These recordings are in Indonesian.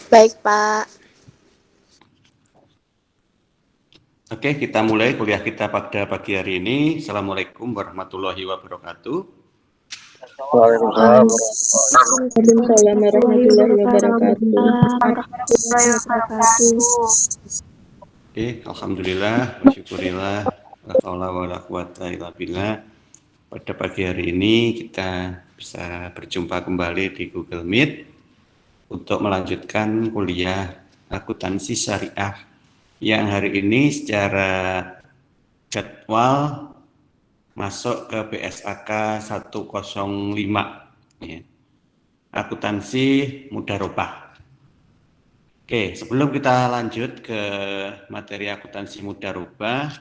Baik, Pak. Oke, kita mulai kuliah kita pada pagi hari ini. Assalamualaikum warahmatullahi wabarakatuh. Waalaikumsalam. Waalaikumsalam warahmatullahi wabarakatuh. Oke, alhamdulillah, wasyukurillah, la haula wala quwata illa billah. Pada pagi hari ini kita bisa berjumpa kembali di Google Meet untuk melanjutkan kuliah akuntansi syariah yang hari ini secara jadwal masuk ke BSAK 105 ya. Akuntansi mudharabah. Oke, sebelum kita lanjut ke materi akuntansi mudharabah,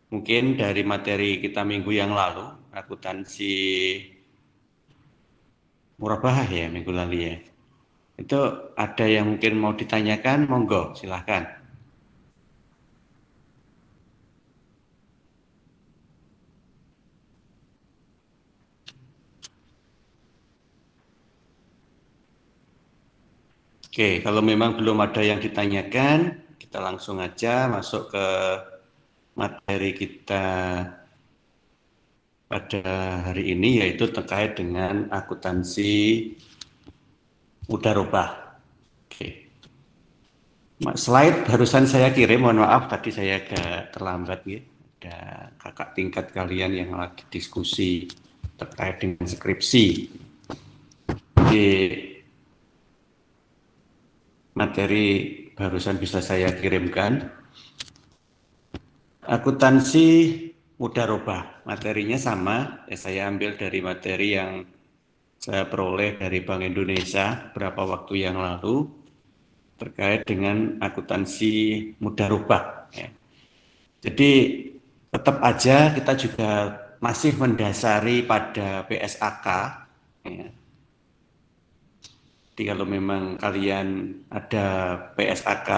mungkin dari materi kita minggu yang lalu, akuntansi murabahah ya minggu lalu ya. Itu ada yang mungkin mau ditanyakan, monggo silahkan. Oke, kalau memang belum ada yang ditanyakan, kita langsung aja masuk ke materi kita pada hari ini, yaitu terkait dengan akuntansi mudharabah. Oke. Slide barusan saya kirim, mohon maaf tadi saya agak terlambat ya. Ada kakak tingkat kalian yang lagi diskusi terkait dengan skripsi. Jadi materi barusan bisa saya kirimkan. Akuntansi mudharabah, materinya sama, ya saya ambil dari materi yang saya peroleh dari Bank Indonesia beberapa waktu yang lalu terkait dengan akuntansi mudharabah. Ya. Jadi tetap aja kita juga masih mendasari pada BSAK. Ya. Jadi kalau memang kalian ada BSAK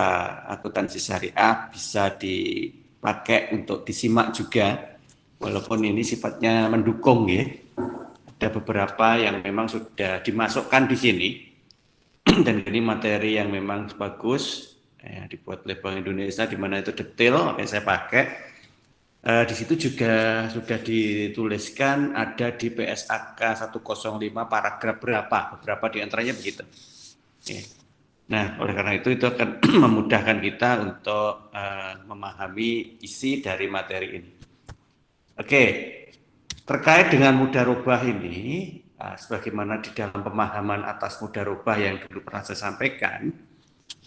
akuntansi syariah bisa dipakai untuk disimak juga, walaupun ini sifatnya mendukung ya. Ada beberapa yang memang sudah dimasukkan di sini dan ini materi yang memang bagus ya, dibuat oleh Bank Indonesia di mana itu detail yang saya pakai. Di situ juga sudah dituliskan ada di BSAK 105 paragraf berapa, beberapa di antaranya begitu. Oke. Nah, oleh karena itu akan memudahkan kita untuk memahami isi dari materi ini. Oke, terkait dengan mudharabah ini, sebagaimana di dalam pemahaman atas mudharabah yang dulu pernah saya sampaikan,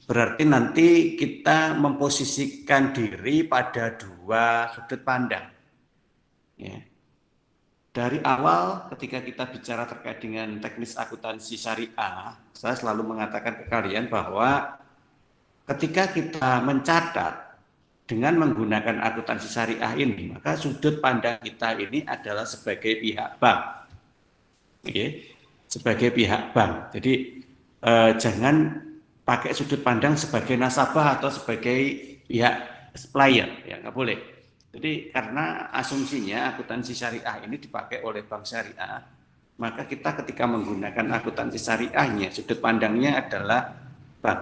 berarti nanti kita memposisikan diri pada dua sudut pandang. Ya. Dari awal ketika kita bicara terkait dengan teknis akuntansi syariah, saya selalu mengatakan ke kalian bahwa ketika kita mencatat dengan menggunakan akuntansi syariah ini, maka sudut pandang kita ini adalah sebagai pihak bank. Oke, sebagai pihak bank. Jadi jangan pakai sudut pandang sebagai nasabah atau sebagai pihak supplier, ya nggak boleh. Jadi karena asumsinya akuntansi syariah ini dipakai oleh bank syariah, maka kita ketika menggunakan akuntansi syariahnya, sudut pandangnya adalah bank.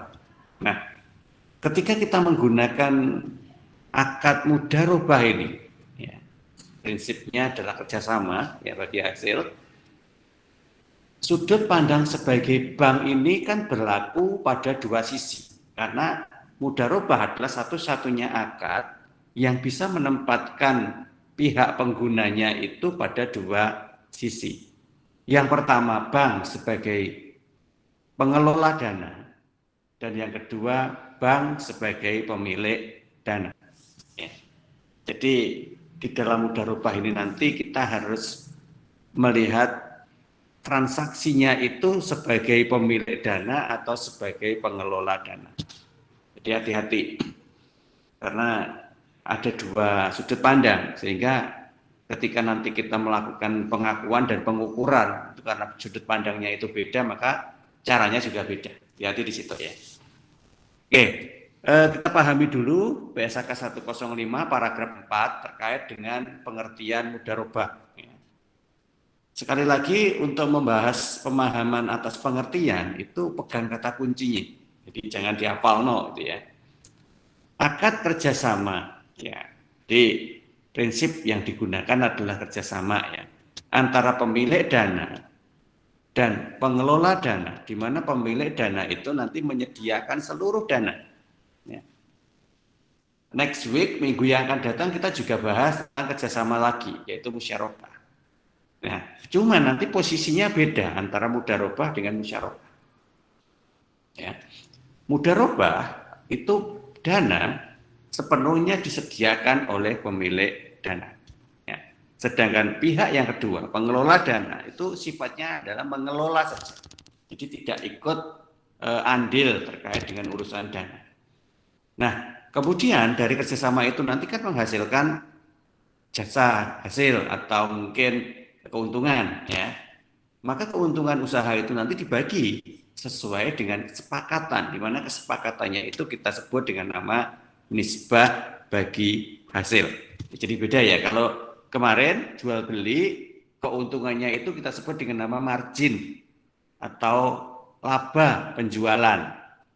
Nah, ketika kita menggunakan akad mudharabah ini, ya, prinsipnya adalah kerjasama ya bagi hasil. Sudut pandang sebagai bank ini kan berlaku pada dua sisi, karena mudharabah adalah satu-satunya akad yang bisa menempatkan pihak penggunanya itu pada dua sisi. Yang pertama, bank sebagai pengelola dana, dan yang kedua, bank sebagai pemilik dana. Ya. Jadi di dalam mudharabah ini nanti kita harus melihat transaksinya itu sebagai pemilik dana atau sebagai pengelola dana. Jadi hati-hati, karena ada dua sudut pandang, sehingga ketika nanti kita melakukan pengakuan dan pengukuran, karena sudut pandangnya itu beda, maka caranya juga beda. Hati-hati di situ ya. Oke, kita pahami dulu BSAK 105 paragraf 4 terkait dengan pengertian mudharabah. Sekali lagi untuk membahas pemahaman atas pengertian itu pegang kata kuncinya. Jadi jangan dihafal no, gitu ya. Akad kerjasama, ya. Jadi prinsip yang digunakan adalah kerjasama ya antara pemilik dana dan pengelola dana, di mana pemilik dana itu nanti menyediakan seluruh dana. Ya. Next week, minggu yang akan datang kita juga bahas tentang kerjasama lagi, yaitu musyarakah. Nah, cuma nanti posisinya beda antara mudharabah dengan musyarakah. Ya. Mudharabah itu dana sepenuhnya disediakan oleh pemilik dana. Ya. Sedangkan pihak yang kedua, pengelola dana, itu sifatnya adalah mengelola saja. Jadi tidak ikut andil terkait dengan urusan dana. Nah, kemudian dari kerjasama itu nanti kan menghasilkan jasa hasil atau mungkin keuntungan ya. Maka keuntungan usaha itu nanti dibagi sesuai dengan kesepakatan, di mana kesepakatannya itu kita sebut dengan nama nisbah bagi hasil. Jadi beda ya, kalau kemarin jual beli keuntungannya itu kita sebut dengan nama margin atau laba penjualan.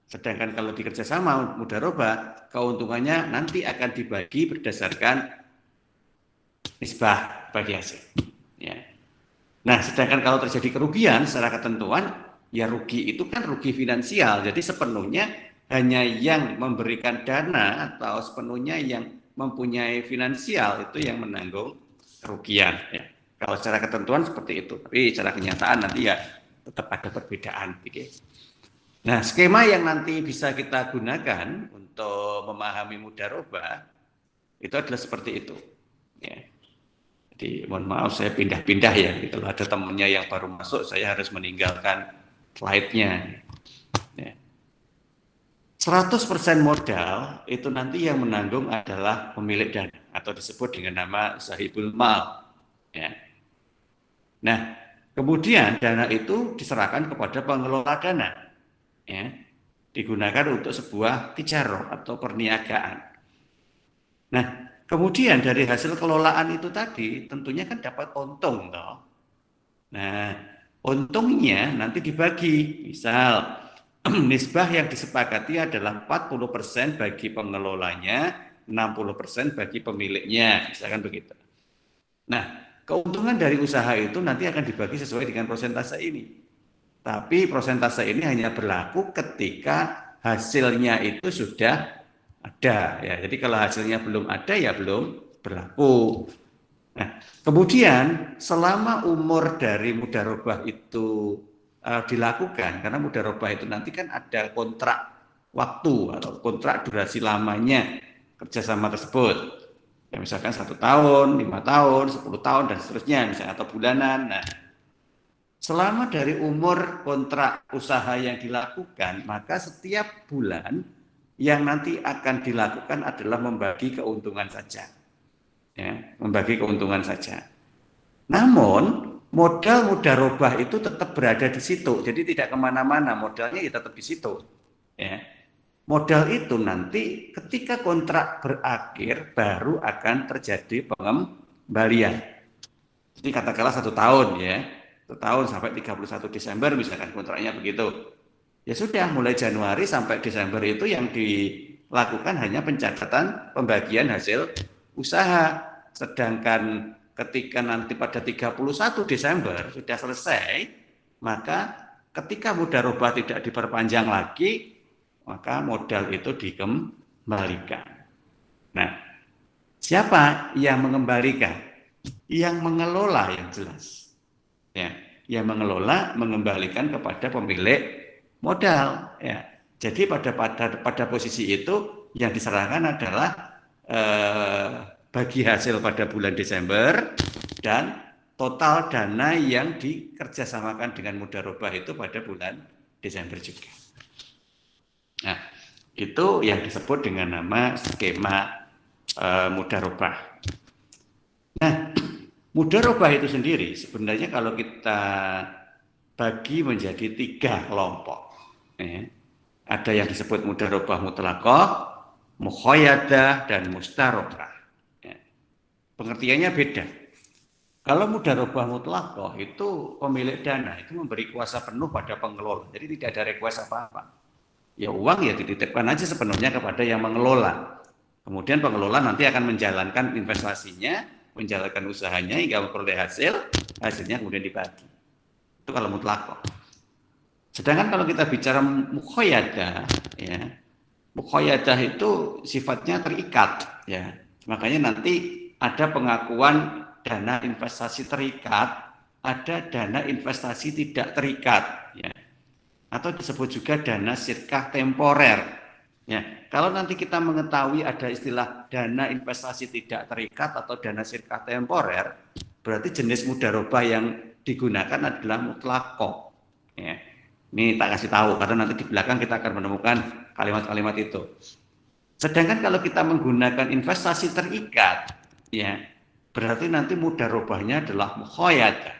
Sedangkan kalau di kerjasama mudharabah, keuntungannya nanti akan dibagi berdasarkan nisbah bagi hasil. Ya. Nah, sedangkan kalau terjadi kerugian secara ketentuan, ya rugi itu kan rugi finansial. Jadi sepenuhnya hanya yang memberikan dana atau sepenuhnya yang mempunyai finansial itu yang menanggung kerugian. Ya. Kalau secara ketentuan seperti itu, tapi secara kenyataan nanti ya tetap ada perbedaan. Nah, skema yang nanti bisa kita gunakan untuk memahami mudharabah itu adalah seperti itu. Ya. Jadi mohon maaf saya pindah-pindah ya, gitu. Ada temannya yang baru masuk, saya harus meninggalkan slide-nya. Ya. 100% modal itu nanti yang menanggung adalah pemilik dana atau disebut dengan nama sahibul mal. Ya. Nah, kemudian dana itu diserahkan kepada pengelola dana. Ya. Digunakan untuk sebuah tijarah atau perniagaan. Nah, kemudian dari hasil kelolaan itu tadi tentunya kan dapat untung toh. Nah, untungnya nanti dibagi. Misal nisbah yang disepakati adalah 40% bagi pengelolanya, 60% bagi pemiliknya, misalkan begitu. Nah, keuntungan dari usaha itu nanti akan dibagi sesuai dengan prosentase ini. Tapi prosentase ini hanya berlaku ketika hasilnya itu sudah ada ya. Jadi kalau hasilnya belum ada ya belum berlaku. Nah, kemudian selama umur dari mudharabah itu dilakukan, karena mudharabah itu nanti kan ada kontrak waktu atau kontrak durasi lamanya kerjasama tersebut. Ya, misalkan 1 tahun, 5 tahun, 10 tahun dan seterusnya, misalnya atau bulanan. Nah, selama dari umur kontrak usaha yang dilakukan, maka setiap bulan yang nanti akan dilakukan adalah membagi keuntungan saja. Ya, membagi keuntungan saja. Namun, modal mudharabah itu tetap berada di situ. Jadi tidak kemana-mana, modalnya ya tetap di situ. Ya. Modal itu nanti ketika kontrak berakhir, baru akan terjadi pengembalian. Jadi katakanlah 1 tahun ya. 1 tahun sampai 31 Desember misalkan kontraknya begitu. Ya sudah, mulai Januari sampai Desember itu yang dilakukan hanya pencatatan pembagian hasil usaha. Sedangkan ketika nanti pada 31 Desember sudah selesai, maka ketika mudharabah tidak diperpanjang lagi, maka modal itu dikembalikan. Nah, siapa yang mengembalikan? Yang mengelola yang jelas. Ya, yang mengelola mengembalikan kepada pemilik modal. Ya, jadi pada posisi itu yang diserahkan adalah bagi hasil pada bulan Desember dan total dana yang dikerjasamakan dengan mudharabah itu pada bulan Desember juga. Nah, itu yang disebut dengan nama skema mudharabah. Nah, mudharabah itu sendiri sebenarnya kalau kita bagi menjadi 3 kelompok. Ya. Ada yang disebut mudharabah mutlaqah, mukhayadah, dan mustarakah. Ya. Pengertiannya beda. Kalau mudharabah mutlaqah itu pemilik dana itu memberi kuasa penuh pada pengelola. Jadi tidak ada request apa-apa. Ya uang ya dititipkan aja sepenuhnya kepada yang mengelola. Kemudian pengelola nanti akan menjalankan investasinya, menjalankan usahanya hingga memperoleh hasil, hasilnya kemudian dibagi. Itu kalau mutlaqah. Sedangkan kalau kita bicara mukhayadah, ya, mukhayadah itu sifatnya terikat, ya. Makanya nanti ada pengakuan dana investasi terikat, ada dana investasi tidak terikat, ya. Atau disebut juga dana sirkah temporer. Ya, kalau nanti kita mengetahui ada istilah dana investasi tidak terikat atau dana sirkah temporer, berarti jenis mudharabah yang digunakan adalah mutlaqah. Ya. Ini tak kasih tahu karena nanti di belakang kita akan menemukan kalimat-kalimat itu. Sedangkan kalau kita menggunakan investasi terikat, ya berarti nanti mudharabahnya adalah mukhayadah.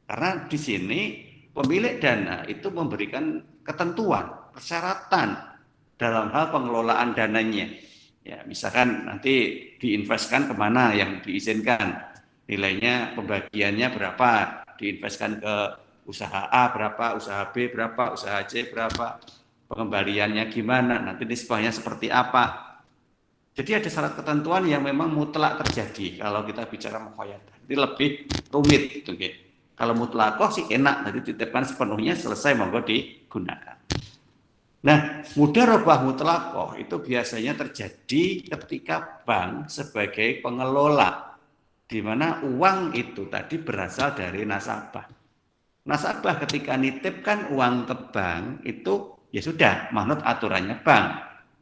Karena di sini pemilik dana itu memberikan ketentuan, persyaratan dalam hal pengelolaan dananya. Ya, misalkan nanti diinvestkan kemana yang diizinkan, nilainya pembagiannya berapa, diinvestkan ke usaha A berapa, usaha B berapa, usaha C berapa, pengembaliannya gimana, nanti nisbahnya seperti apa. Jadi ada syarat ketentuan yang memang mutlak terjadi kalau kita bicara mukhayadah. Ini lebih rumit gitu. Kalau mutlaqah sih enak, nanti dititipkan sepenuhnya selesai monggo digunakan. Nah, mudharabah mutlaqah itu biasanya terjadi ketika bank sebagai pengelola, di mana uang itu tadi berasal dari nasabah. Nasabah ketika nitipkan uang ke bank itu ya sudah manut aturannya bank.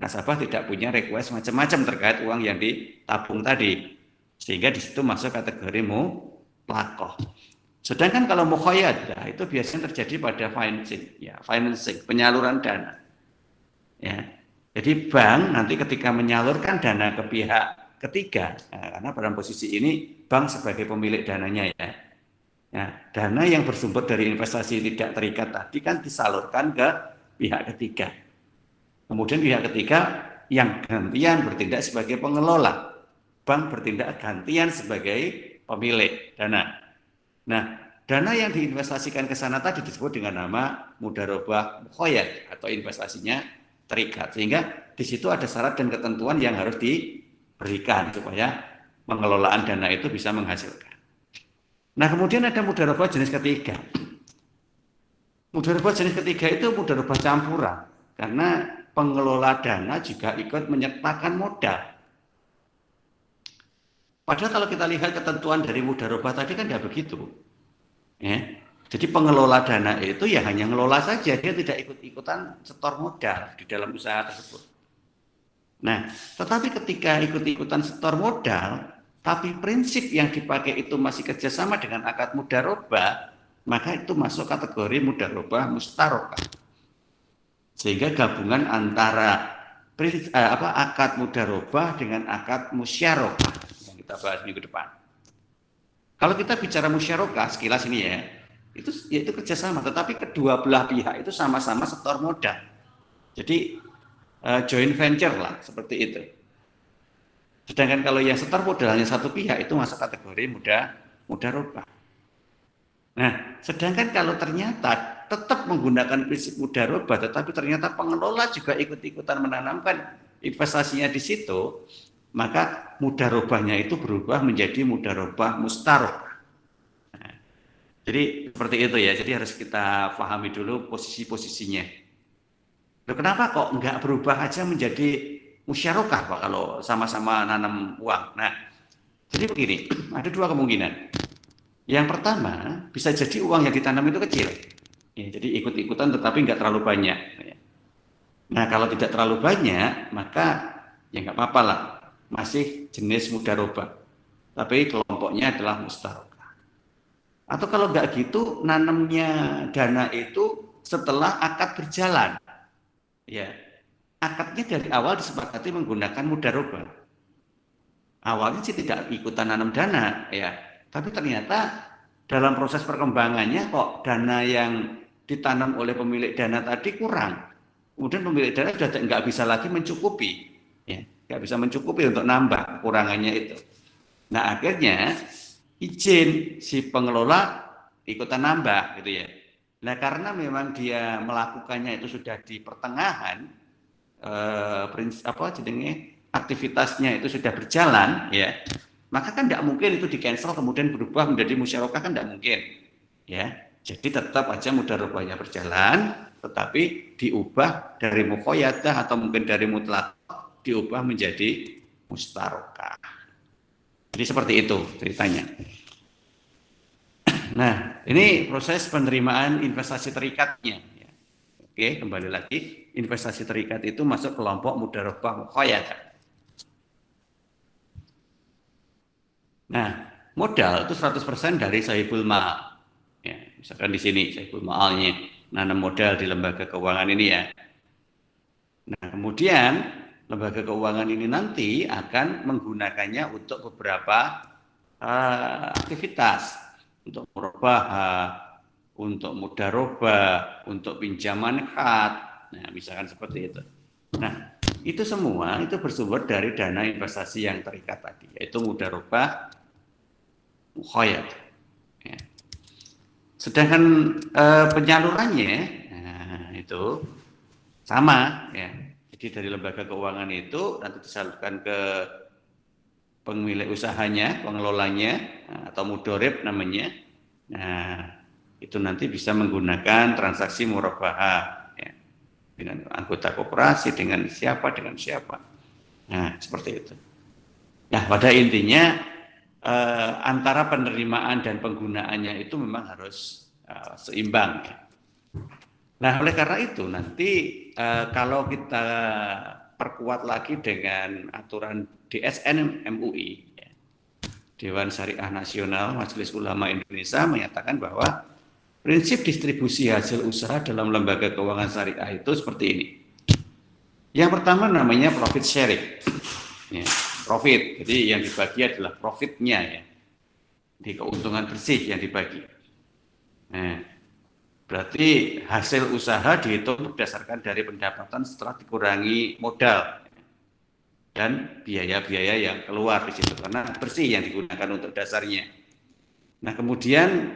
Nasabah tidak punya request macam-macam terkait uang yang ditabung tadi, sehingga di situ masuk kategori mutlaqah. Sedangkan kalau mukhayadah itu biasanya terjadi pada financing, penyaluran dana. Ya. Jadi bank nanti ketika menyalurkan dana ke pihak ketiga, karena pada posisi ini bank sebagai pemilik dananya ya. Ya, dana yang bersumber dari investasi tidak terikat tadi kan disalurkan ke pihak ketiga. Kemudian pihak ketiga yang gantian bertindak sebagai pengelola, bank bertindak gantian sebagai pemilik dana. Nah, dana yang diinvestasikan ke sana tadi disebut dengan nama mudharabah mukhayyad atau investasinya terikat. Sehingga di situ ada syarat dan ketentuan yang harus diberikan supaya pengelolaan dana itu bisa menghasilkan. Nah, kemudian ada mudharabah jenis ketiga. Mudharabah jenis ketiga itu mudharabah campuran karena pengelola dana juga ikut menyertakan modal. Padahal kalau kita lihat ketentuan dari mudharabah tadi kan tidak begitu. Ya. Jadi pengelola dana itu ya hanya ngelola saja, dia tidak ikut-ikutan setor modal di dalam usaha tersebut. Nah, tetapi ketika ikut-ikutan setor modal, tapi prinsip yang dipakai itu masih kerjasama dengan akad mudharabah, maka itu masuk kategori mudharabah mustarokah. Sehingga gabungan antara akad mudharabah dengan akad musyarakah yang kita bahas minggu depan. Kalau kita bicara musyarakah sekilas ini ya, itu kerjasama, tetapi kedua belah pihak itu sama-sama setor modal. Jadi joint venture lah seperti itu. Sedangkan kalau yang setor modal hanya satu pihak itu masuk kategori mudharabah. Nah, sedangkan kalau ternyata tetap menggunakan prinsip mudharabah, tetapi ternyata pengelola juga ikut-ikutan menanamkan investasinya di situ, maka mudharabahnya itu berubah menjadi mudharabah mustarokah. Nah, jadi seperti itu ya. Jadi harus kita pahami dulu posisi-posisinya. Loh, kenapa kok nggak berubah aja menjadi musyarakah Pak kalau sama-sama nanam uang? Nah, jadi begini, ada dua kemungkinan. Yang pertama, bisa jadi uang yang ditanam itu kecil. Ya, jadi ikut-ikutan tetapi nggak terlalu banyak. Nah, kalau tidak terlalu banyak, maka ya nggak apa-apa lah. Masih jenis mudharabah. Tapi kelompoknya adalah mustarokah. Atau kalau nggak gitu, nanamnya dana itu setelah akad berjalan. Ya, akadnya dari awal disepakati menggunakan mudharabah. Awalnya sih tidak ikutan nanam dana, ya. Tapi ternyata dalam proses perkembangannya kok dana yang ditanam oleh pemilik dana tadi kurang. Kemudian pemilik dana sudah nggak bisa lagi mencukupi, ya, nggak bisa mencukupi untuk nambah kekurangannya itu. Nah akhirnya izin si pengelola ikutan nambah gitu ya. Nah karena memang dia melakukannya itu sudah di pertengahan aktivitasnya itu sudah berjalan ya, maka kan tidak mungkin itu di cancel kemudian berubah menjadi musyarakah, kan tidak mungkin ya. Jadi tetap aja mudharabahnya berjalan, tetapi diubah dari mukhoyadah atau mungkin dari mutlak diubah menjadi mustarokah. Jadi seperti itu ceritanya. Nah, ini proses penerimaan investasi terikatnya. Oke, kembali lagi, investasi terikat itu masuk kelompok mudharabah mukhoyadah. Nah, modal itu 100% dari sahibul mal. Ya, misalkan di sini sahibul maalnya nanam modal di lembaga keuangan ini ya. Nah, kemudian lembaga keuangan ini nanti akan menggunakannya untuk beberapa aktivitas, untuk murabahah, untuk mudharabah, untuk pinjaman khat. Nah, misalkan seperti itu. Nah, itu semua itu bersumber dari dana investasi yang terikat tadi, yaitu mudharabah mukhoyad. Ya. Sedangkan penyalurannya itu sama ya. Jadi dari lembaga keuangan itu nanti disalurkan ke pemilik usahanya, pengelolanya atau mudorib namanya. Nah, itu nanti bisa menggunakan transaksi murabahah ya, dengan anggota koperasi, dengan siapa. Nah, seperti itu. Nah, pada intinya antara penerimaan dan penggunaannya itu memang harus seimbang. Ya. Nah, oleh karena itu nanti kalau kita perkuat lagi dengan aturan DSN MUI, ya, Dewan Syariah Nasional Majelis Ulama Indonesia menyatakan bahwa prinsip distribusi hasil usaha dalam lembaga keuangan syariah itu seperti ini. Yang pertama namanya profit sharing. Ya, profit, jadi yang dibagi adalah profitnya ya, di keuntungan bersih yang dibagi. Nah, berarti hasil usaha dihitung berdasarkan dari pendapatan setelah dikurangi modal dan biaya-biaya yang keluar di situ, karena bersih yang digunakan untuk dasarnya. Nah, kemudian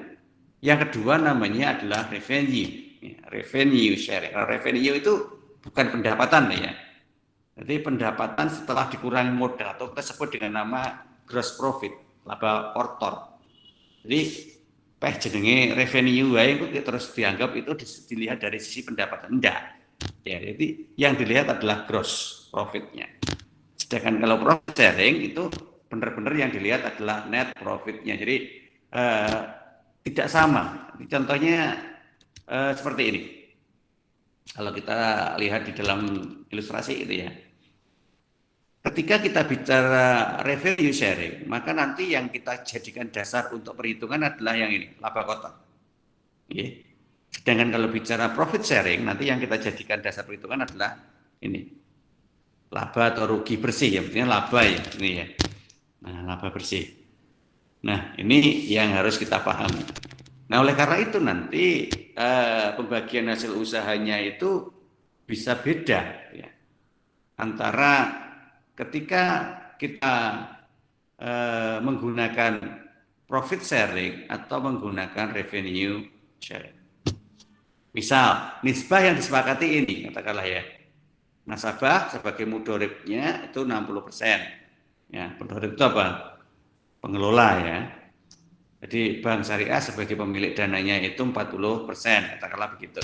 yang kedua namanya adalah revenue. Revenue sharing. Revenue itu bukan pendapatan ya. Jadi pendapatan setelah dikurangi modal atau kita sebut dengan nama gross profit, laba kotor. Jadi jenenge revenue itu terus dianggap itu dilihat dari sisi pendapatan. Enggak. Ya, jadi yang dilihat adalah gross profitnya. Sedangkan kalau profit sharing itu benar-benar yang dilihat adalah net profitnya. Jadi tidak sama. Contohnya seperti ini. Kalau kita lihat di dalam ilustrasi itu ya. Ketika kita bicara revenue sharing, maka nanti yang kita jadikan dasar untuk perhitungan adalah yang ini, laba kotor. Sedangkan kalau bicara profit sharing, nanti yang kita jadikan dasar perhitungan adalah ini, laba atau rugi bersih, ya, artinya laba ya, ini ya. Nah, laba bersih. Nah, ini yang harus kita pahami. Nah, oleh karena itu nanti pembagian hasil usahanya itu bisa beda ya, antara ketika kita menggunakan profit sharing atau menggunakan revenue sharing. Misal, nisbah yang disepakati ini, katakanlah ya, nasabah sebagai mudoribnya itu 60%. Ya, mudorib itu apa? Pengelola ya. Jadi bank syariah sebagai pemilik dananya itu 40%, katakanlah begitu.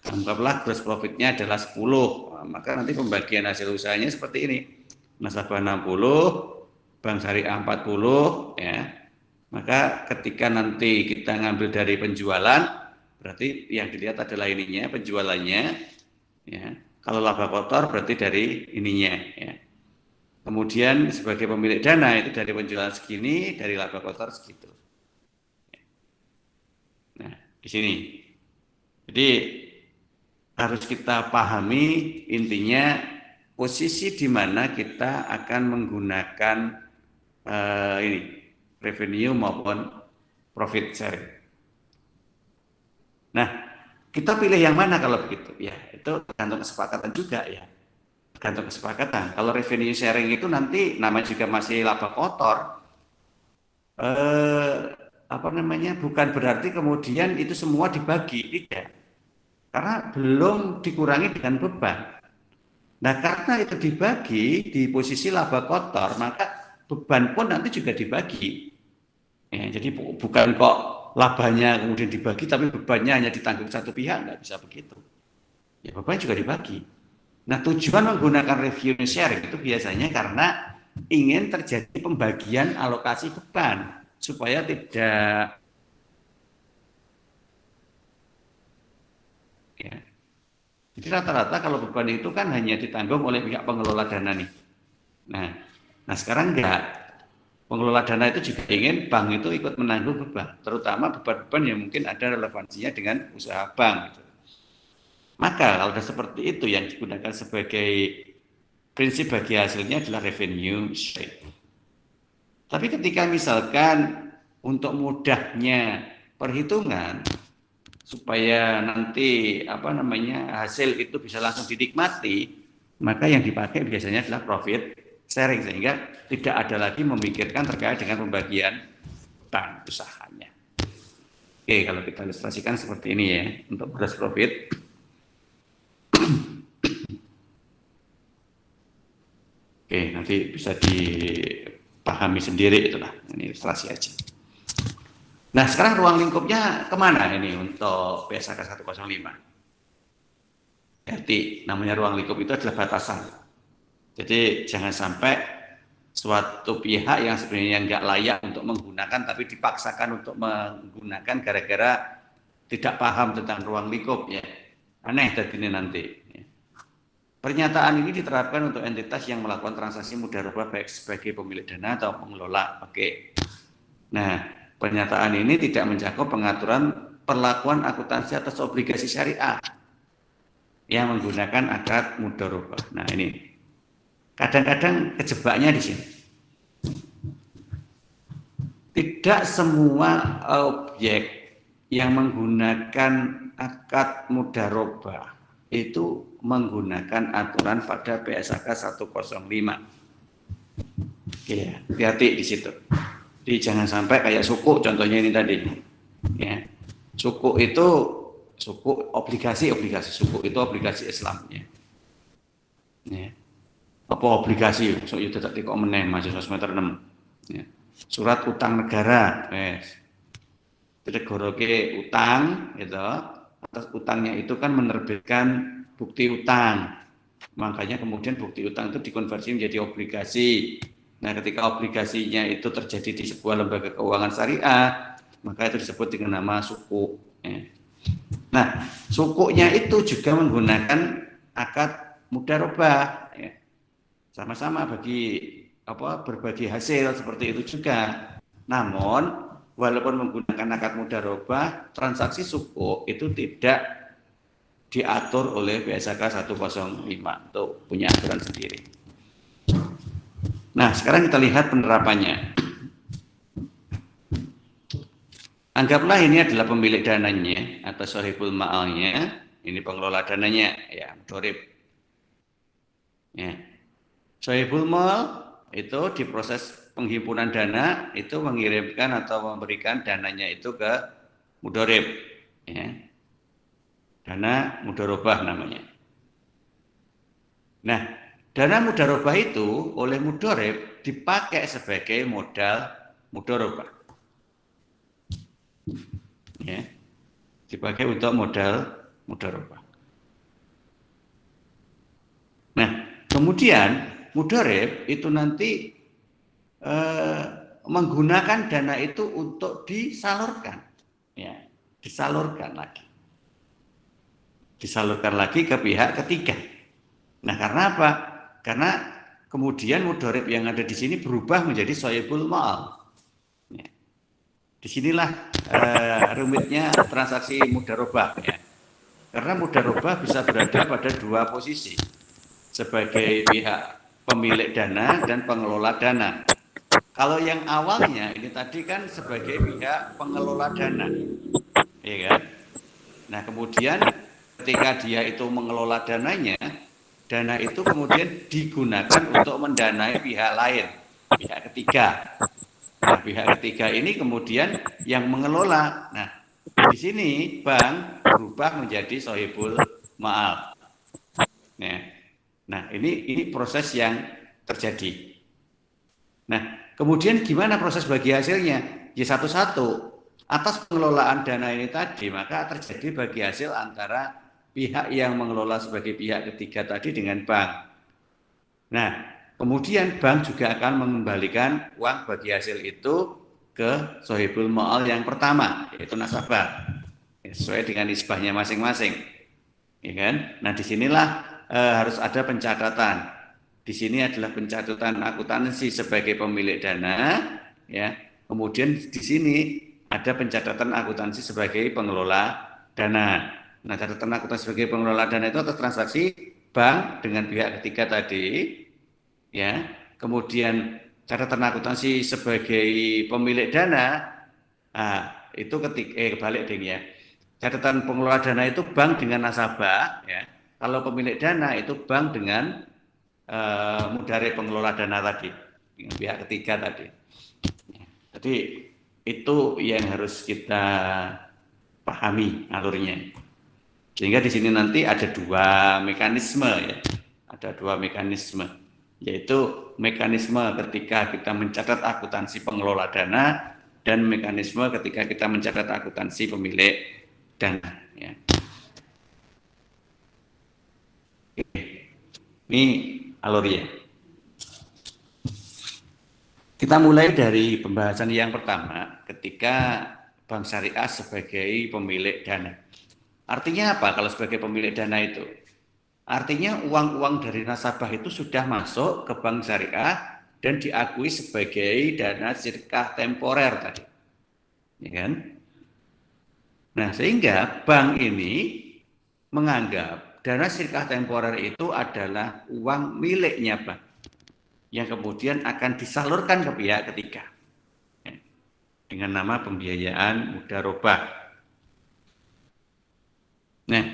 Anggaplah gross profitnya adalah 10, maka nanti pembagian hasil usahanya seperti ini. Nasabah 60, bank syariah 40, ya. Maka ketika nanti kita ngambil dari penjualan, berarti yang dilihat adalah ininya, penjualannya, ya. Kalau laba kotor berarti dari ininya, ya. Kemudian sebagai pemilik dana itu dari penjualan segini, dari laba kotor segitu. Nah, di sini. Jadi harus kita pahami intinya posisi di mana kita akan menggunakan ini revenue maupun profit sharing. Nah, kita pilih yang mana kalau begitu? Ya, itu tergantung kesepakatan juga ya. Tergantung kesepakatan. Kalau revenue sharing itu nanti namanya juga masih laba kotor. bukan berarti kemudian itu semua dibagi, tidak. Karena belum dikurangi dengan beban. Nah, karena itu dibagi di posisi laba kotor, maka beban pun nanti juga dibagi. Ya, jadi bukan kok labanya kemudian dibagi, tapi bebannya hanya ditanggung satu pihak, nggak bisa begitu. Ya, beban juga dibagi. Nah, tujuan menggunakan revenue sharing itu biasanya karena ingin terjadi pembagian alokasi beban supaya tidak ya. Jadi rata-rata kalau beban itu kan hanya ditanggung oleh pihak pengelola dana nih. Nah, nah sekarang enggak. Pengelola dana itu juga ingin bank itu ikut menanggung beban, terutama beban-beban yang mungkin ada relevansinya dengan usaha bank. Gitu. Maka kalau sudah seperti itu yang digunakan sebagai prinsip bagi hasilnya adalah revenue sharing. Tapi ketika misalkan untuk mudahnya perhitungan supaya nanti hasil itu bisa langsung dinikmati, maka yang dipakai biasanya adalah profit sharing sehingga tidak ada lagi memikirkan terkait dengan pembagian utang usahanya. Oke, kalau kita ilustrasikan seperti ini ya untuk gross profit. Oke, nanti bisa dipahami sendiri itulah. Ini ilustrasi aja. Nah, sekarang ruang lingkupnya kemana ini untuk PSAK 105? Jadi, namanya ruang lingkup itu adalah batasan. Jadi, jangan sampai suatu pihak yang sebenarnya nggak layak untuk menggunakan, tapi dipaksakan untuk menggunakan gara-gara tidak paham tentang ruang lingkup. Ya. Aneh ini nanti. Pernyataan ini diterapkan untuk entitas yang melakukan transaksi mudharabah baik sebagai pemilik dana atau pengelola. Oke. Nah, pernyataan ini tidak mencakup pengaturan perlakuan akuntansi atas obligasi syariah yang menggunakan akad mudharabah. Nah, ini kadang-kadang kejebaknya di sini. Tidak semua objek yang menggunakan akad mudharabah itu menggunakan aturan pada PSAK 105. Oke, hati-hati di situ. Jadi jangan sampai kayak suku contohnya ini tadi. Ya. Suku itu obligasi suku itu obligasi Islam ya. Ya. Apa obligasi so itu tadi kok meneh mahasiswa semester 6. Ya. Surat utang negara, digoroke utang gitu. Atas utangnya itu kan menerbitkan bukti utang. Makanya kemudian bukti utang itu dikonversi menjadi obligasi. Nah, ketika obligasinya itu terjadi di sebuah lembaga keuangan syariah, maka itu disebut dengan nama suku. Nah, sukunya itu juga menggunakan akad mudharabah. Sama-sama berbagi hasil seperti itu juga. Namun walaupun menggunakan akad mudharabah, transaksi suku itu tidak diatur oleh PSAK 105 itu punya aturan sendiri. Nah, sekarang kita lihat penerapannya. Anggaplah ini adalah pemilik dananya atau sohibul ma'alnya, ini pengelola dananya, ya, mudharib. Ya. Sohibul ma'al itu di proses penghimpunan dana itu mengirimkan atau memberikan dananya itu ke mudharib, ya. Dana mudharabah namanya. Nah, dana mudharabah itu oleh mudharib dipakai sebagai modal mudharabah. Ya. Dipakai untuk modal mudharabah. Nah, kemudian mudharib itu nanti menggunakan dana itu untuk disalurkan, ya, disalurkan lagi ke pihak ketiga. Nah, karena apa? Karena kemudian mudharib yang ada di sini berubah menjadi sohibul ma'al. Ya. Disinilah rumitnya transaksi mudharabah. Ya. Karena mudharabah bisa berada pada dua posisi, sebagai pihak pemilik dana dan pengelola dana. Kalau yang awalnya ini tadi kan sebagai pihak pengelola dana, ya kan? Nah, kemudian ketika dia itu mengelola dananya, dana itu kemudian digunakan untuk mendanai pihak lain, pihak ketiga. Nah, pihak ketiga ini kemudian yang mengelola. Nah, di sini bank berubah menjadi sohibul ma'al. Nah, ini proses yang terjadi. Nah, kemudian gimana proses bagi hasilnya? Ya satu-satu. Atas pengelolaan dana ini tadi, maka terjadi bagi hasil antara pihak yang mengelola sebagai pihak ketiga tadi dengan bank. Nah, kemudian bank juga akan mengembalikan uang bagi hasil itu ke sohibul ma'al yang pertama, yaitu nasabah, sesuai dengan nisbahnya masing-masing. Ya kan? Nah, disinilah harus ada pencatatan. Di sini adalah pencatatan akuntansi sebagai pemilik dana, ya. Kemudian di sini ada pencatatan akuntansi sebagai pengelola dana. Nah, catatan akuntansi sebagai pengelola dana itu atas transaksi bank dengan pihak ketiga tadi, ya. Kemudian catatan akuntansi sebagai pemilik dana, itu kebalik ding ya. Catatan pengelola dana itu bank dengan nasabah, ya. Kalau pemilik dana itu bank dengan mudare pengelola dana tadi, dengan pihak ketiga tadi. Jadi itu yang harus kita pahami alurnya. Sehingga di sini nanti ada dua mekanisme ya, ada dua mekanisme, yaitu mekanisme ketika kita mencatat akuntansi pengelola dana dan mekanisme ketika kita mencatat akuntansi pemilik dana. Ya. Ini alurnya. Kita mulai dari pembahasan yang pertama ketika Bank Syariah sebagai pemilik dana. Artinya apa kalau sebagai pemilik dana itu? Artinya uang-uang dari nasabah itu sudah masuk ke Bank Syariah dan diakui sebagai dana sirkah temporer tadi. Ya kan? Nah, sehingga bank ini menganggap dana sirkah temporer itu adalah uang miliknya bank yang kemudian akan disalurkan ke pihak ketiga dengan nama pembiayaan mudharabah. Nah,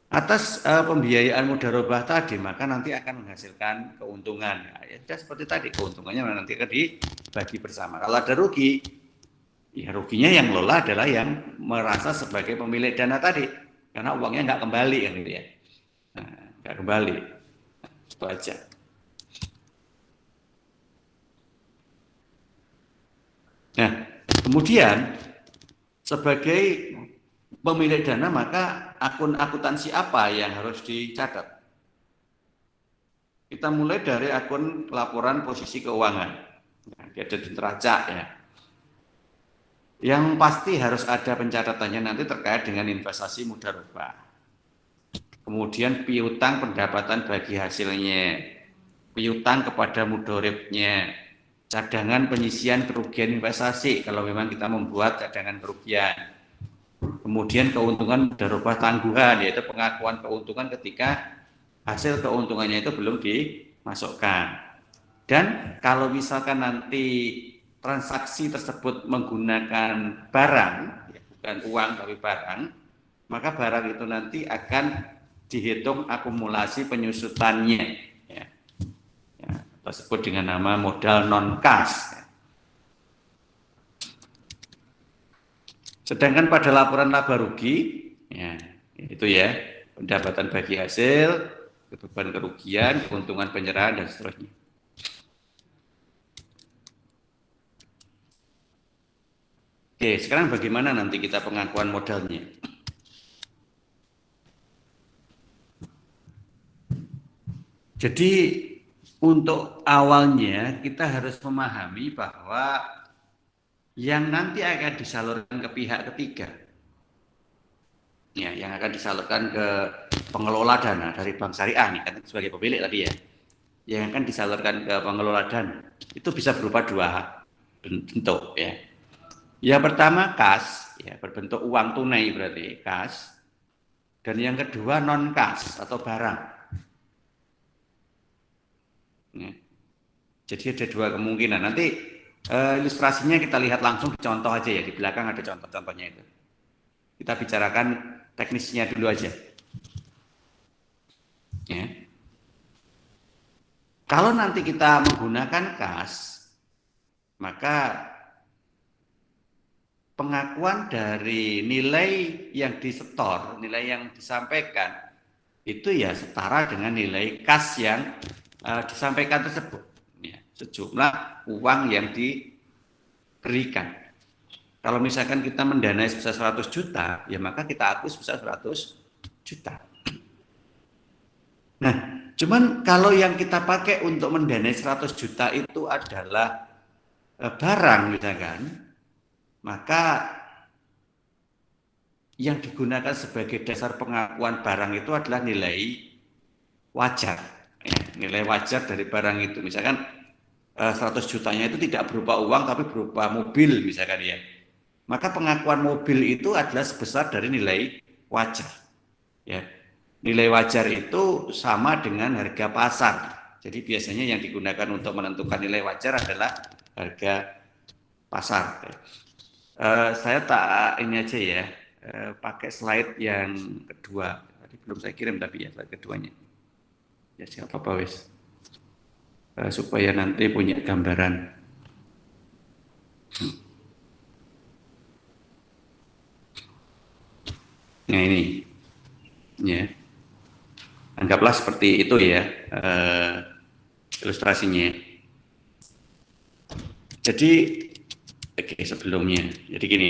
atas pembiayaan mudharabah tadi maka nanti akan menghasilkan keuntungan. Nah, ya sudah seperti tadi, keuntungannya nanti akan dibagi bersama. Kalau ada rugi, ya ruginya yang lola adalah yang merasa sebagai pemilik dana tadi, karena uangnya nggak kembali kan gitu ya. Nah, nggak kembali, itu aja. Nah, kemudian sebagai pemilik dana maka akun akuntansi apa yang harus dicatat? Kita mulai dari akun laporan posisi keuangan. Nah, dia ada di neraca ya. Yang pasti harus ada pencatatannya nanti terkait dengan investasi mudharabah. Kemudian piutang pendapatan bagi hasilnya, piutang kepada mudharibnya, cadangan penyisian kerugian investasi kalau memang kita membuat cadangan kerugian. Kemudian keuntungan mudharabah tangguhan, yaitu pengakuan keuntungan ketika hasil keuntungannya itu belum dimasukkan. Dan kalau misalkan nanti transaksi tersebut menggunakan barang, ya, bukan uang tapi barang, maka barang itu nanti akan dihitung akumulasi penyusutannya, ya, ya, tersebut dengan nama modal non kas. Sedangkan pada laporan laba rugi, ya, itu ya, pendapatan bagi hasil, beban kerugian, keuntungan penyerahan, dan seterusnya. Oke, sekarang bagaimana nanti kita pengakuan modalnya? Jadi untuk awalnya kita harus memahami bahwa yang nanti akan disalurkan ke pihak ketiga, ya, yang akan disalurkan ke pengelola dana dari Bank Syariah nih, kan sebagai pemilik tadi ya, yang akan disalurkan ke pengelola dana itu bisa berupa dua bentuk ya. Yang pertama kas, ya, berbentuk uang tunai berarti kas, dan yang kedua non kas atau barang. Ya. Jadi ada dua kemungkinan. Nanti ilustrasinya kita lihat langsung di contoh aja ya, di belakang ada contoh-contohnya itu. Kita bicarakan teknisnya dulu aja. Ya. Kalau nanti kita menggunakan kas, maka pengakuan dari nilai yang disetor, nilai yang disampaikan, itu ya setara dengan nilai kas yang disampaikan tersebut. Ya, sejumlah uang yang diberikan. Kalau misalkan kita mendanai sebesar 100 juta, ya maka kita akui sebesar 100 juta. Nah, cuman kalau yang kita pakai untuk mendanai 100 juta itu adalah barang misalkan, maka yang digunakan sebagai dasar pengakuan barang itu adalah nilai wajar. Ya, nilai wajar dari barang itu. Misalkan 100 jutanya itu tidak berupa uang tapi berupa mobil misalkan ya. Maka pengakuan mobil itu adalah sebesar dari nilai wajar. Ya. Nilai wajar itu sama dengan harga pasar. Jadi biasanya yang digunakan untuk menentukan nilai wajar adalah harga pasar. Saya tak ini aja ya, pakai slide yang kedua. Tadi belum saya kirim tapi ya slide keduanya. Ya siapa apa wes. Supaya nanti punya gambaran. Nah ini, ya. Anggaplah seperti itu ya ilustrasinya. Jadi, oke sebelumnya, jadi gini.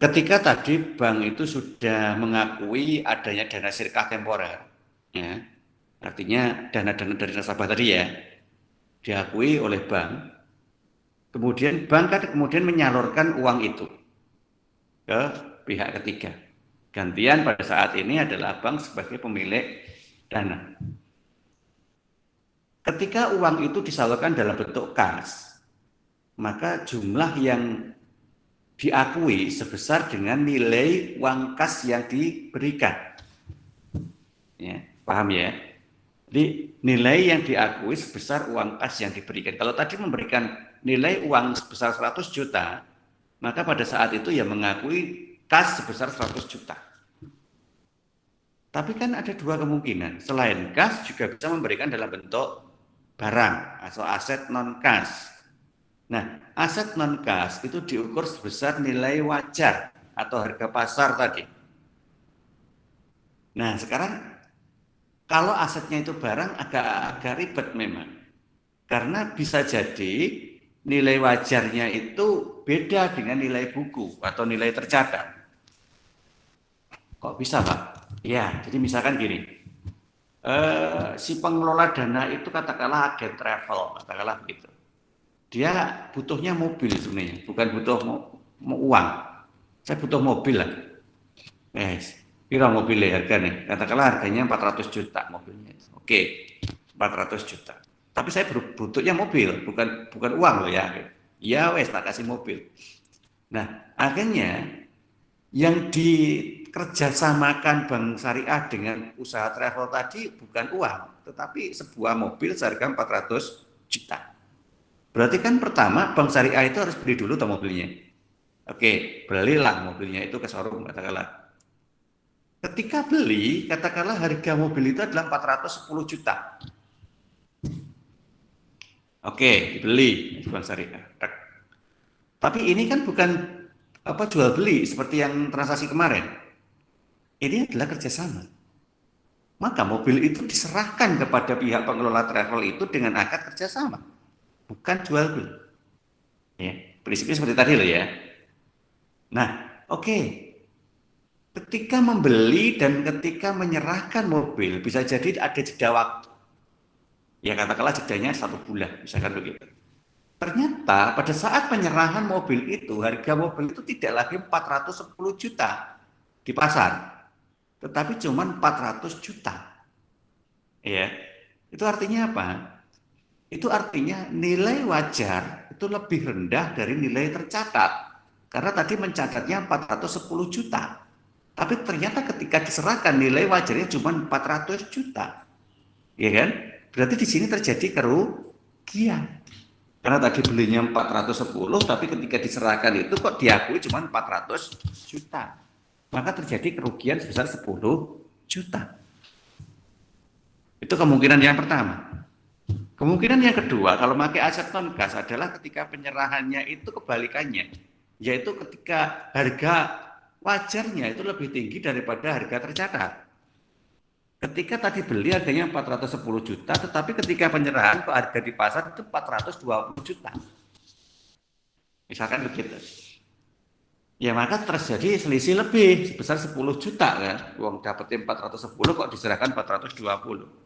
Ketika tadi bank itu sudah mengakui adanya dana sirkah temporer, ya, artinya dana-dana dari nasabah tadi ya, diakui oleh bank, kemudian bank kan kemudian menyalurkan uang itu ke pihak ketiga. Gantian pada saat ini adalah bank sebagai pemilik dana. Ketika uang itu disalurkan dalam bentuk kas, maka jumlah yang diakui sebesar dengan nilai uang kas yang diberikan. Ya, paham ya? Jadi nilai yang diakui sebesar uang kas yang diberikan. Kalau tadi memberikan nilai uang sebesar 100 juta, maka pada saat itu ya mengakui kas sebesar 100 juta. Tapi kan ada dua kemungkinan. Selain kas juga bisa memberikan dalam bentuk barang atau aset non-kas. Nah, aset non-kas itu diukur sebesar nilai wajar atau harga pasar tadi. Nah, sekarang kalau asetnya itu barang agak ribet memang. Karena bisa jadi nilai wajarnya itu beda dengan nilai buku atau nilai tercatat. Kok bisa, Pak? Ya, jadi misalkan gini. Si pengelola dana itu katakanlah agen travel, katakanlah begitu. Dia butuhnya mobil sebenarnya, bukan butuh uang. Saya butuh mobil lah. Kira mobilnya harganya, katakanlah harganya 400 juta mobilnya. Oke, 400 juta. Tapi saya butuhnya mobil, bukan uang loh ya. Ya wes tak kasih mobil. Nah, akhirnya yang dikerjasamakan Bank Syariah dengan usaha travel tadi bukan uang, tetapi sebuah mobil seharga 400 juta. Berarti kan pertama Bank Syariah itu harus beli dulu tuh mobilnya. Oke, belilah mobilnya itu ke showroom katakanlah. Ketika beli, katakanlah harga mobil itu adalah 410 juta. Oke, dibeli Bank Syariah. Tapi ini kan bukan jual beli seperti yang transaksi kemarin. Ini adalah kerjasama. Maka mobil itu diserahkan kepada pihak pengelola travel itu dengan akad kerjasama, bukan jual beli. Ya, prinsipnya seperti tadi loh ya. Nah, oke. Ketika membeli dan ketika menyerahkan mobil bisa jadi ada jeda waktu. Ya katakanlah jedanya 1 bulan, misalkan begitu. Ternyata pada saat penyerahan mobil itu, harga mobil itu tidak lagi 410 juta di pasar, tetapi cuma 400 juta. Ya, itu artinya apa? Itu artinya nilai wajar itu lebih rendah dari nilai tercatat. Karena tadi mencatatnya 410 juta. Tapi ternyata ketika diserahkan nilai wajarnya cuma 400 juta. Ya kan? Berarti di sini terjadi kerugian. Karena tadi belinya 410, tapi ketika diserahkan itu kok diakui cuma 400 juta. Maka terjadi kerugian sebesar 10 juta. Itu kemungkinan yang pertama. Kemungkinan yang kedua, kalau pakai aset non kas adalah ketika penyerahannya itu kebalikannya, yaitu ketika harga wajarnya itu lebih tinggi daripada harga tercatat. Ketika tadi beli harganya 410 juta, tetapi ketika penyerahan kok harga di pasar itu 420 juta. Misalkan begitu. Ya maka terjadi selisih lebih sebesar 10 juta kan. Uang dapetin 410 kok diserahkan 420.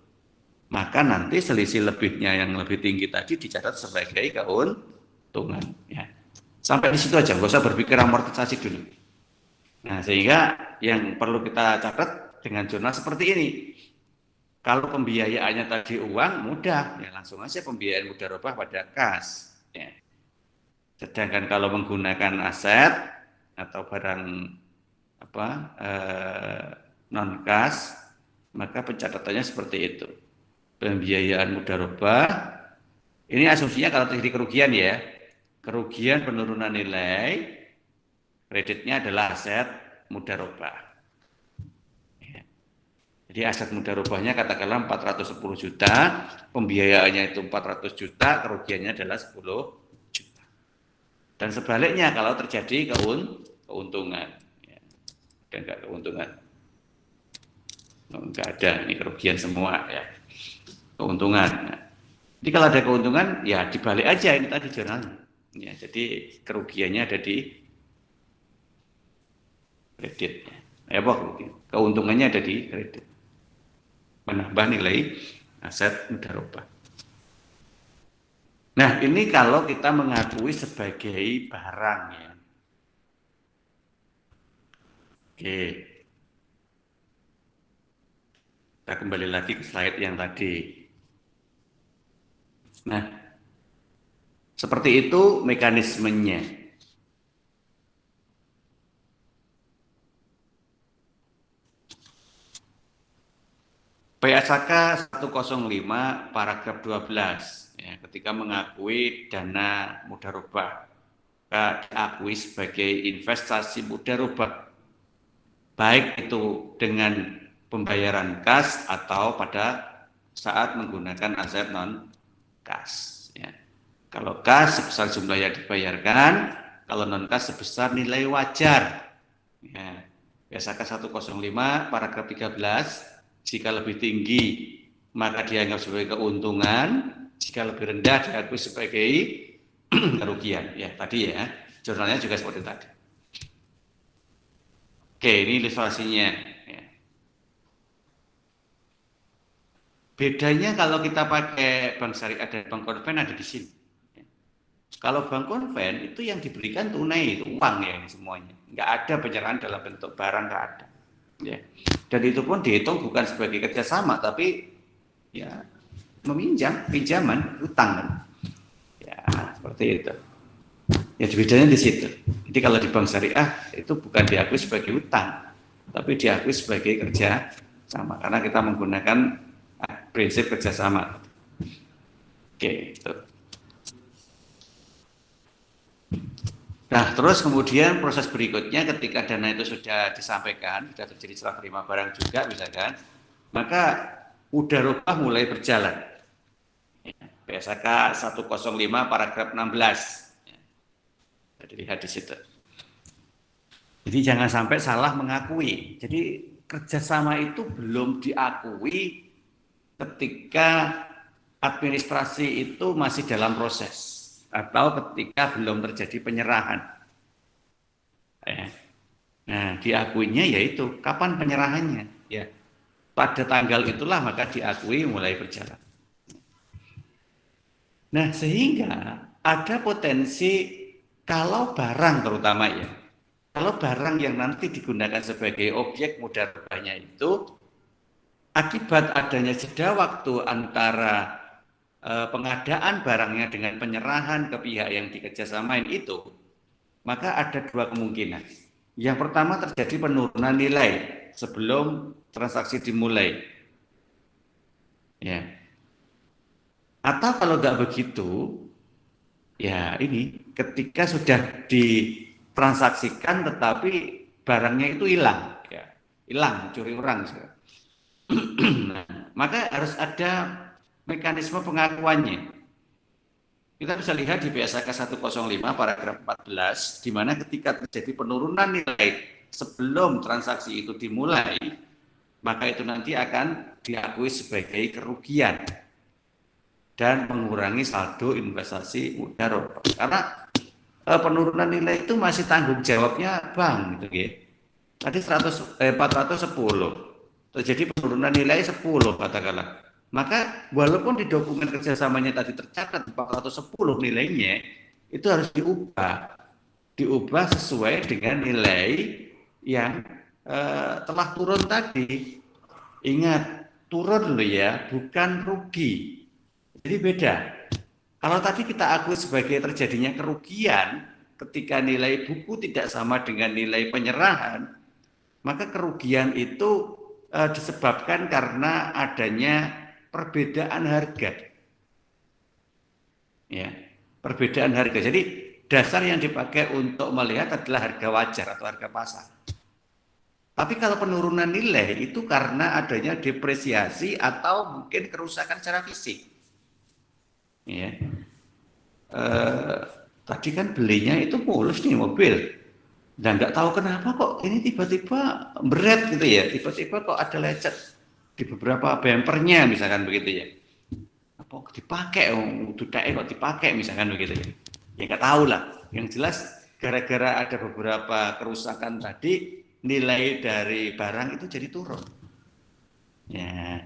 Maka nanti selisih lebihnya yang lebih tinggi tadi dicatat sebagai keuntungan. Ya. Sampai di situ aja, nggak usah berpikir amortisasi dulu. Nah, sehingga yang perlu kita catat dengan jurnal seperti ini. Kalau pembiayaannya tadi uang, mudah, ya langsung aja pembiayaan mudharabah pada kas. Ya. Sedangkan kalau menggunakan aset atau barang non kas, maka pencatatannya seperti itu. Pembiayaan mudharabah, ini asumsinya kalau terjadi kerugian ya, kerugian penurunan nilai, kreditnya adalah aset mudharabah. Jadi aset mudharabahnya katakanlah 410 juta, pembiayaannya itu 400 juta, kerugiannya adalah 10 juta. Dan sebaliknya kalau terjadi keuntungan, ya. Dan enggak keuntungan, enggak ada, ini kerugian semua ya. Keuntungan. Jadi kalau ada keuntungan, ya dibalik aja ini tadi jurnalnya. Ya, jadi kerugiannya ada di kreditnya. Ya, keuntungannya ada di kredit. Menambah nilai aset mudharabah. Nah, ini kalau kita mengakui sebagai barang ya. Oke. Kita kembali lagi ke slide yang tadi. Nah, seperti itu mekanismenya. PSAK 105 paragraf 12 ya, ketika mengakui dana mudharabah diakui sebagai investasi mudharabah baik itu dengan pembayaran kas atau pada saat menggunakan aset non kas ya. Kalau kas sebesar jumlah yang dibayarkan, kalau non kas sebesar nilai wajar ya. PSAK 105 paragraf 13, jika lebih tinggi maka dianggap sebagai keuntungan, jika lebih rendah diakui sebagai kerugian ya. Tadi ya, jurnalnya juga seperti tadi. Oke, ini ilustrasinya ya. Bedanya kalau kita pakai bank syariah dan bank konven ada di sini. Kalau bank konven itu yang diberikan tunai, itu uang ya ini semuanya. Nggak ada penyerahan dalam bentuk barang, nggak ada. Ya. Dan itu pun dihitung bukan sebagai kerjasama, tapi ya meminjam, pinjaman, utang kan. Ya seperti itu. Ya bedanya di situ. Jadi kalau di bank syariah itu bukan diakui sebagai utang, tapi diakui sebagai kerja sama karena kita menggunakan prinsip kerjasama. Oke, itu. Nah, terus kemudian proses berikutnya ketika dana itu sudah disampaikan, sudah terjadi serah terima barang juga misalkan, maka mudharabah mulai berjalan. PSAK 105 paragraf 16. Jadi lihat di situ. Jadi jangan sampai salah mengakui. Jadi kerjasama itu belum diakui ketika administrasi itu masih dalam proses atau ketika belum terjadi penyerahan. Nah, diakuinya yaitu kapan penyerahannya? Ya, pada tanggal itulah maka diakui mulai berjalan. Nah, sehingga ada potensi kalau barang terutama ya, kalau barang yang nanti digunakan sebagai objek mudharabahnya itu akibat adanya jeda waktu antara pengadaan barangnya dengan penyerahan ke pihak yang dikerjasamain itu, maka ada dua kemungkinan. Yang pertama terjadi penurunan nilai sebelum transaksi dimulai. Ya. Atau kalau nggak begitu, ya ini ketika sudah ditransaksikan tetapi barangnya itu hilang, ya, hilang, curi orang. Nah, maka harus ada mekanisme pengakuannya. Kita bisa lihat di PSAK 105 paragraf 14, di mana ketika terjadi penurunan nilai sebelum transaksi itu dimulai, maka itu nanti akan diakui sebagai kerugian dan mengurangi saldo investasi mudaroba. Karena penurunan nilai itu masih tanggung jawabnya bank gitu ya. Tadi 410 terjadi penurunan nilai 10 katakanlah. Maka walaupun di dokumen kerjasamanya tadi tercatat 410 nilainya, itu harus diubah sesuai dengan nilai yang telah turun tadi. Ingat, turun loh ya, bukan rugi. Jadi beda. Kalau tadi kita akui sebagai terjadinya kerugian ketika nilai buku tidak sama dengan nilai penyerahan, maka kerugian itu disebabkan karena adanya perbedaan harga. Ya, perbedaan harga. Jadi dasar yang dipakai untuk melihat adalah harga wajar atau harga pasar. Tapi kalau penurunan nilai itu karena adanya depresiasi atau mungkin kerusakan secara fisik. Ya. Tadi kan belinya itu mulus nih mobil. Dan nggak tahu kenapa kok ini tiba-tiba berat gitu ya, tiba-tiba kok ada lecet di beberapa bempernya misalkan begitu ya. Apa dipakai, kok dipakai misalkan begitu ya. Ya nggak tahu lah. Yang jelas gara-gara ada beberapa kerusakan tadi, nilai dari barang itu jadi turun. Ya,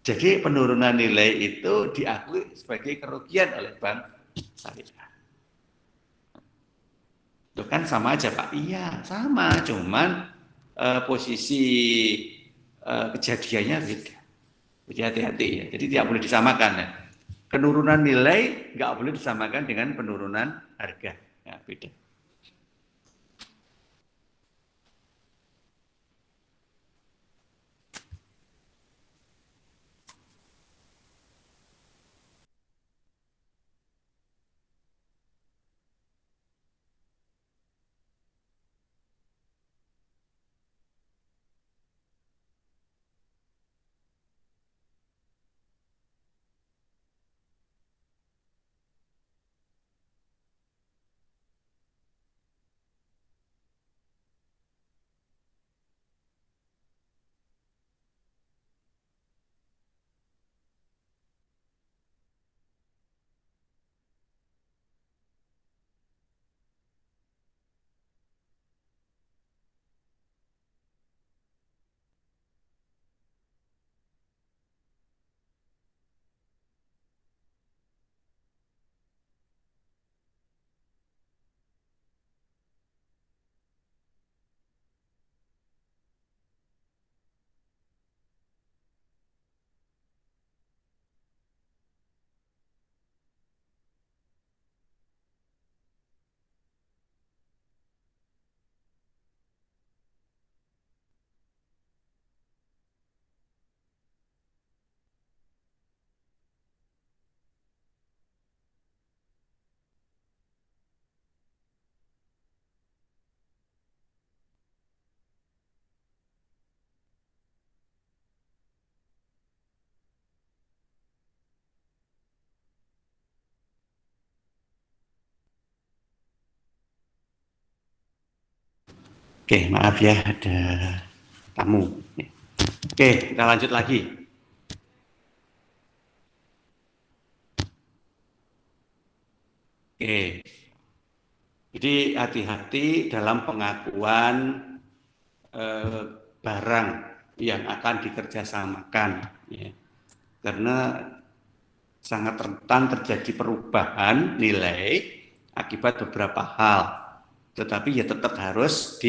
jadi penurunan nilai itu diakui sebagai kerugian oleh bank syariah. Itu kan sama aja Pak. Iya, sama, cuman posisi kejadiannya beda. Jadi hati-hati ya. Jadi tidak boleh disamakan ya. Penurunan nilai nggak boleh disamakan dengan penurunan harga. Ya, beda. Oke, maaf ya ada tamu. Oke, kita lanjut lagi. Oke, jadi hati-hati dalam pengakuan barang yang akan dikerjasamakan, ya. Karena sangat rentan terjadi perubahan nilai akibat beberapa hal. Tetapi ya tetap harus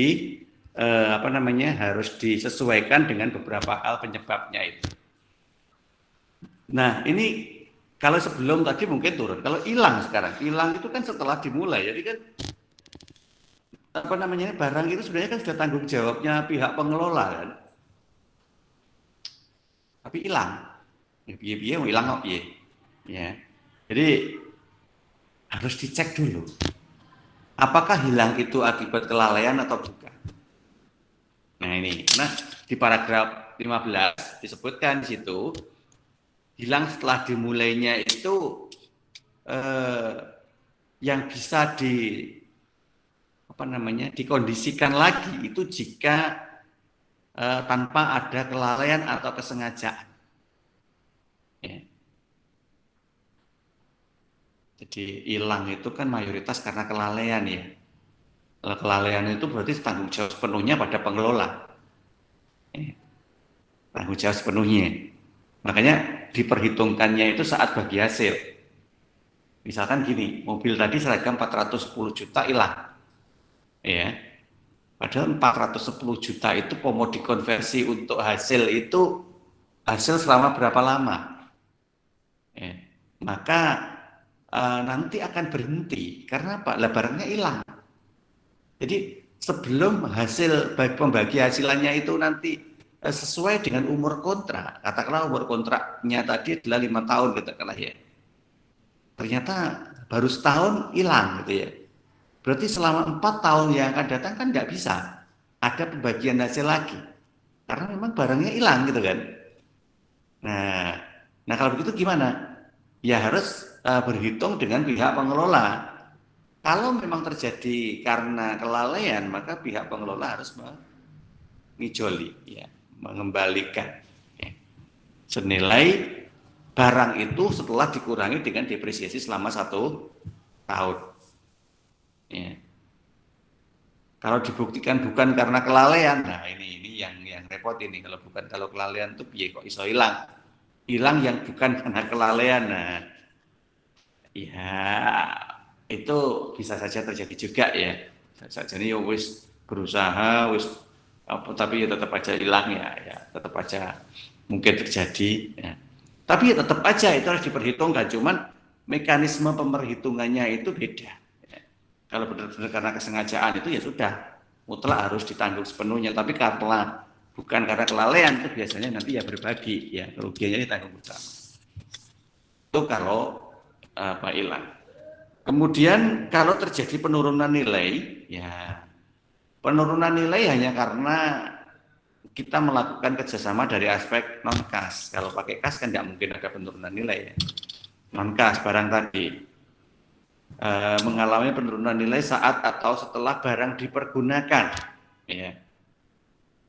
harus disesuaikan dengan beberapa hal penyebabnya itu. Nah, ini kalau sebelum tadi mungkin turun, kalau hilang sekarang, hilang itu kan setelah dimulai, jadi kan barang itu sebenarnya kan sudah tanggung jawabnya pihak pengelola kan, tapi hilang, ya biaya mau hilang kok ya, jadi harus dicek dulu, apakah hilang itu akibat kelalaian atau bukan. Nah ini, di paragraf 15 disebutkan di situ hilang setelah dimulainya itu yang bisa dikondisikan lagi itu jika tanpa ada kelalaian atau kesengajaan. Ya. Jadi hilang itu kan mayoritas karena kelalaian ya. Kelalaian itu berarti tanggung jawab sepenuhnya pada pengelola. Ya. Tanggung jawab sepenuhnya. Makanya diperhitungkannya itu saat bagi hasil. Misalkan gini, mobil tadi seragam 410 juta hilang. Ya. Padahal 410 juta itu mau dikonversi untuk hasil itu hasil selama berapa lama? Ya. Maka nanti akan berhenti karena apa? Barangnya hilang. Jadi sebelum hasil baik pembagi hasilannya itu nanti sesuai dengan umur kontrak, katakanlah umur kontraknya tadi adalah 5 tahun katakanlah ya. Ternyata baru setahun hilang gitu ya. Berarti selama 4 tahun yang akan datang kan nggak bisa ada pembagian hasil lagi karena memang barangnya hilang gitu kan. Nah kalau begitu gimana? Ya harus berhitung dengan pihak pengelola. Kalau memang terjadi karena kelalaian, maka pihak pengelola harus mengijoli, ya, mengembalikan ya, senilai barang itu setelah dikurangi dengan depresiasi selama 1 tahun. Ya. Kalau dibuktikan bukan karena kelalaian, nah ini yang repot ini. Kalau kelalaian itu biaya kok iso hilang yang bukan karena kelalaian. Nah, ya itu bisa saja terjadi juga ya. Jadi ya wis berusaha wis apa tapi ya tetap aja hilang ya tetap aja mungkin terjadi ya. Tapi ya tetap aja itu harus diperhitungkan, cuman mekanisme pemerhitungannya itu beda ya. Kalau benar-benar karena kesengajaan itu ya sudah mutlak harus ditanggung sepenuhnya, tapi karena bukan karena kelalaian itu biasanya nanti ya berbagi ya, kerugiannya ditanggung bersama. Itu kalau hilang. Kemudian kalau terjadi penurunan nilai, ya penurunan nilai hanya karena kita melakukan kerjasama dari aspek non-kas. Kalau pakai kas kan tidak mungkin ada penurunan nilai. Ya. Non-kas barang tadi mengalami penurunan nilai saat atau setelah barang dipergunakan. Ya.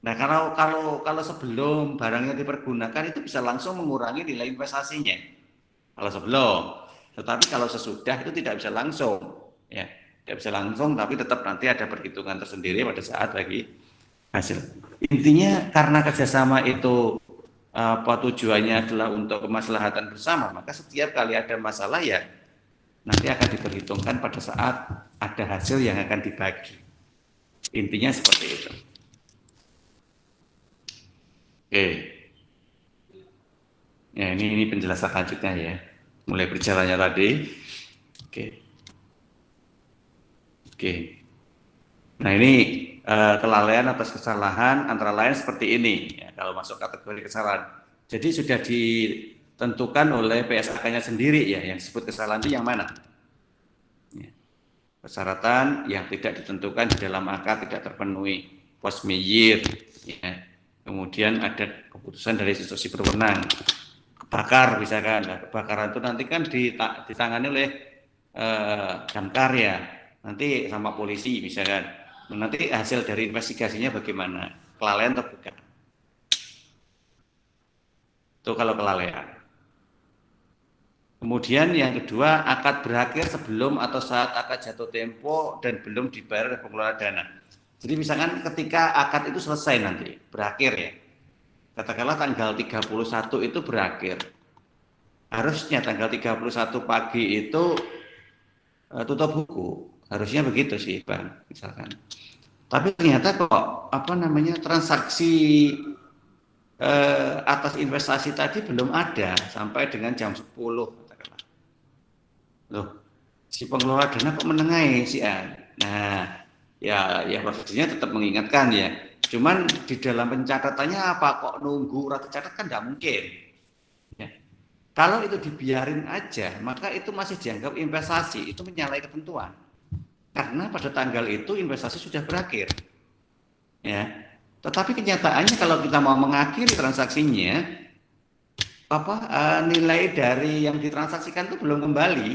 Nah kalau sebelum barangnya dipergunakan itu bisa langsung mengurangi nilai investasinya. Kalau sebelum. Tetapi kalau sesudah itu tidak bisa langsung, ya, tidak bisa langsung, tapi tetap nanti ada perhitungan tersendiri pada saat bagi hasil. Intinya karena kerjasama itu apa tujuannya adalah untuk kemaslahatan bersama, maka setiap kali ada masalah ya nanti akan diperhitungkan pada saat ada hasil yang akan dibagi. Intinya seperti itu. Oke, ya ini penjelasan lanjutnya ya. Mulai berjalannya tadi. Oke. Nah ini kelalaian atas kesalahan antara lain seperti ini. Ya, kalau masuk kategori kesalahan. Jadi sudah ditentukan oleh PSAK-nya sendiri ya. Yang disebut kesalahan itu yang mana? Ya. Persyaratan yang tidak ditentukan di dalam AK tidak terpenuhi. Post meyer. Ya. Kemudian ada keputusan dari institusi berwenang. Kebakar misalkan, nah, kebakaran itu nanti kan ditangani oleh damkar ya, nanti sama polisi misalkan, nanti hasil dari investigasinya bagaimana, kelalaian atau bukan, itu kalau kelalaian. Kemudian yang kedua, akad berakhir sebelum atau saat akad jatuh tempo dan belum dibayar oleh pengelola dana. Jadi misalkan ketika akad itu selesai nanti, berakhir ya, katakanlah tanggal 31 itu berakhir. Harusnya tanggal 31 pagi itu tutup buku. Harusnya begitu sih, Bang, misalkan. Tapi ternyata kok transaksi atas investasi tadi belum ada sampai dengan jam 10 katakanlah. Loh, si pengelola dana kok menengahi si A. Nah, ya maksudnya tetap mengingatkan ya. Cuman di dalam pencatatannya apa kok nunggu rata catat kan tidak mungkin. Ya. Kalau itu dibiarin aja, maka itu masih dianggap investasi, itu menyalahi ketentuan. Karena pada tanggal itu investasi sudah berakhir. Ya. Tetapi kenyataannya kalau kita mau mengakhiri transaksinya, nilai dari yang ditransaksikan itu belum kembali,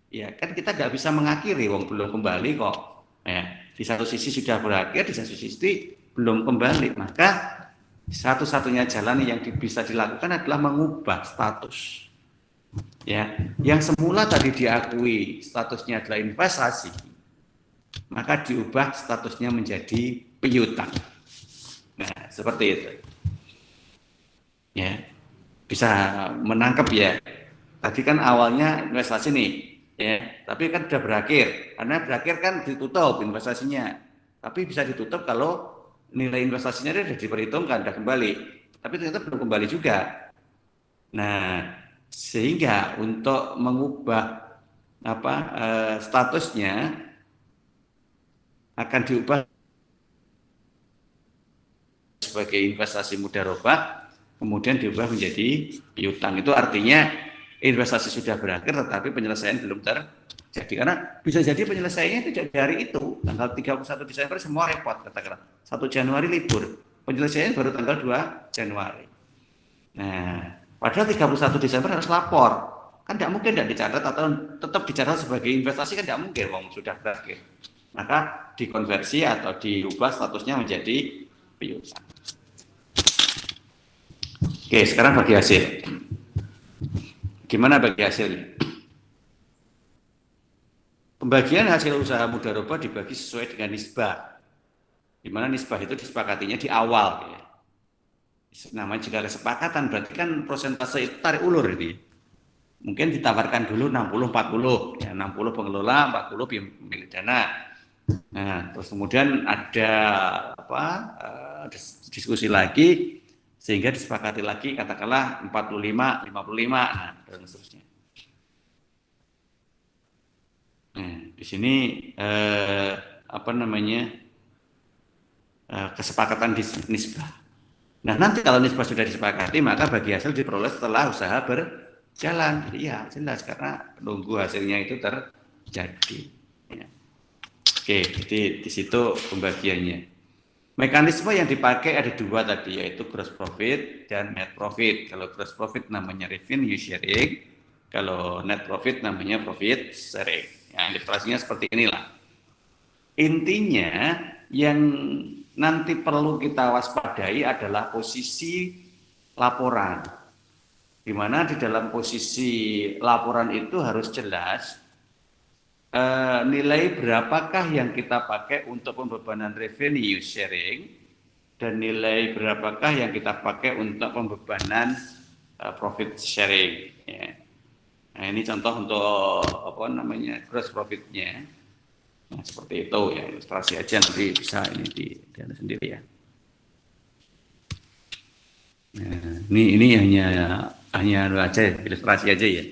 ya kan kita nggak bisa mengakhiri, wong belum kembali kok. Ya, di satu sisi sudah berakhir, di satu sisi belum kembali, maka satu-satunya jalan yang bisa dilakukan adalah mengubah status. Ya, yang semula tadi diakui statusnya adalah investasi, maka diubah statusnya menjadi piutang. Nah, seperti itu. Ya, bisa menangkap ya. Tadi kan awalnya investasi nih, ya, tapi kan sudah berakhir. Karena berakhir kan ditutup investasinya. Tapi bisa ditutup kalau nilai investasinya sudah diperhitungkan, sudah kembali. Tapi ternyata belum kembali juga. Nah, sehingga untuk mengubah statusnya akan diubah sebagai investasi mudharabah, kemudian diubah menjadi piutang. Itu artinya investasi sudah berakhir tetapi penyelesaian belum terjadi, karena bisa jadi penyelesaiannya tidak dari itu tanggal 31 Desember semua repot, katakanlah 1 Januari libur, penyelesaian baru tanggal 2 Januari. Nah, padahal 31 Desember harus lapor, kan tidak mungkin tidak dicatat atau tetap dicatat sebagai investasi, kan tidak mungkin, sudah berakhir. Maka dikonversi atau diubah statusnya menjadi piutang. Oke, sekarang bagi hasil. Gimana bagi hasilnya? Pembagian hasil usaha mudharabah dibagi sesuai dengan nisbah, di mana nisbah itu disepakatinya di awal. Ya. Namanya juga kesepakatan, berarti kan prosentase itu tarik ulur ini. Mungkin ditawarkan dulu 60-40, ya 60 pengelola, 40 pemilik dana. Nah, terus kemudian ada diskusi lagi sehingga disepakati lagi katakanlah 45-55, nah dan seterusnya. Nah, di sini kesepakatan nisbah. Nah, nanti kalau nisbah sudah disepakati, maka bagi hasil diperoleh setelah usaha berjalan. Jadi ya jelas karena nunggu hasilnya itu terjadi. Ya. Oke, jadi di situ pembagiannya. Mekanisme yang dipakai ada dua tadi, yaitu gross profit dan net profit. Kalau gross profit namanya revenue sharing, kalau net profit namanya profit sharing. Ya, ilustrasinya seperti inilah. Intinya yang nanti perlu kita waspadai adalah posisi laporan, di mana di dalam posisi laporan itu harus jelas nilai berapakah yang kita pakai untuk pembebanan revenue sharing dan nilai berapakah yang kita pakai untuk pembebanan profit sharing. Ya. Nah, ini contoh untuk gross profitnya. Nah, seperti itu ya, ilustrasi aja, nanti bisa ini di sendiri ya. Nah, ini hanya aja ilustrasi aja ya.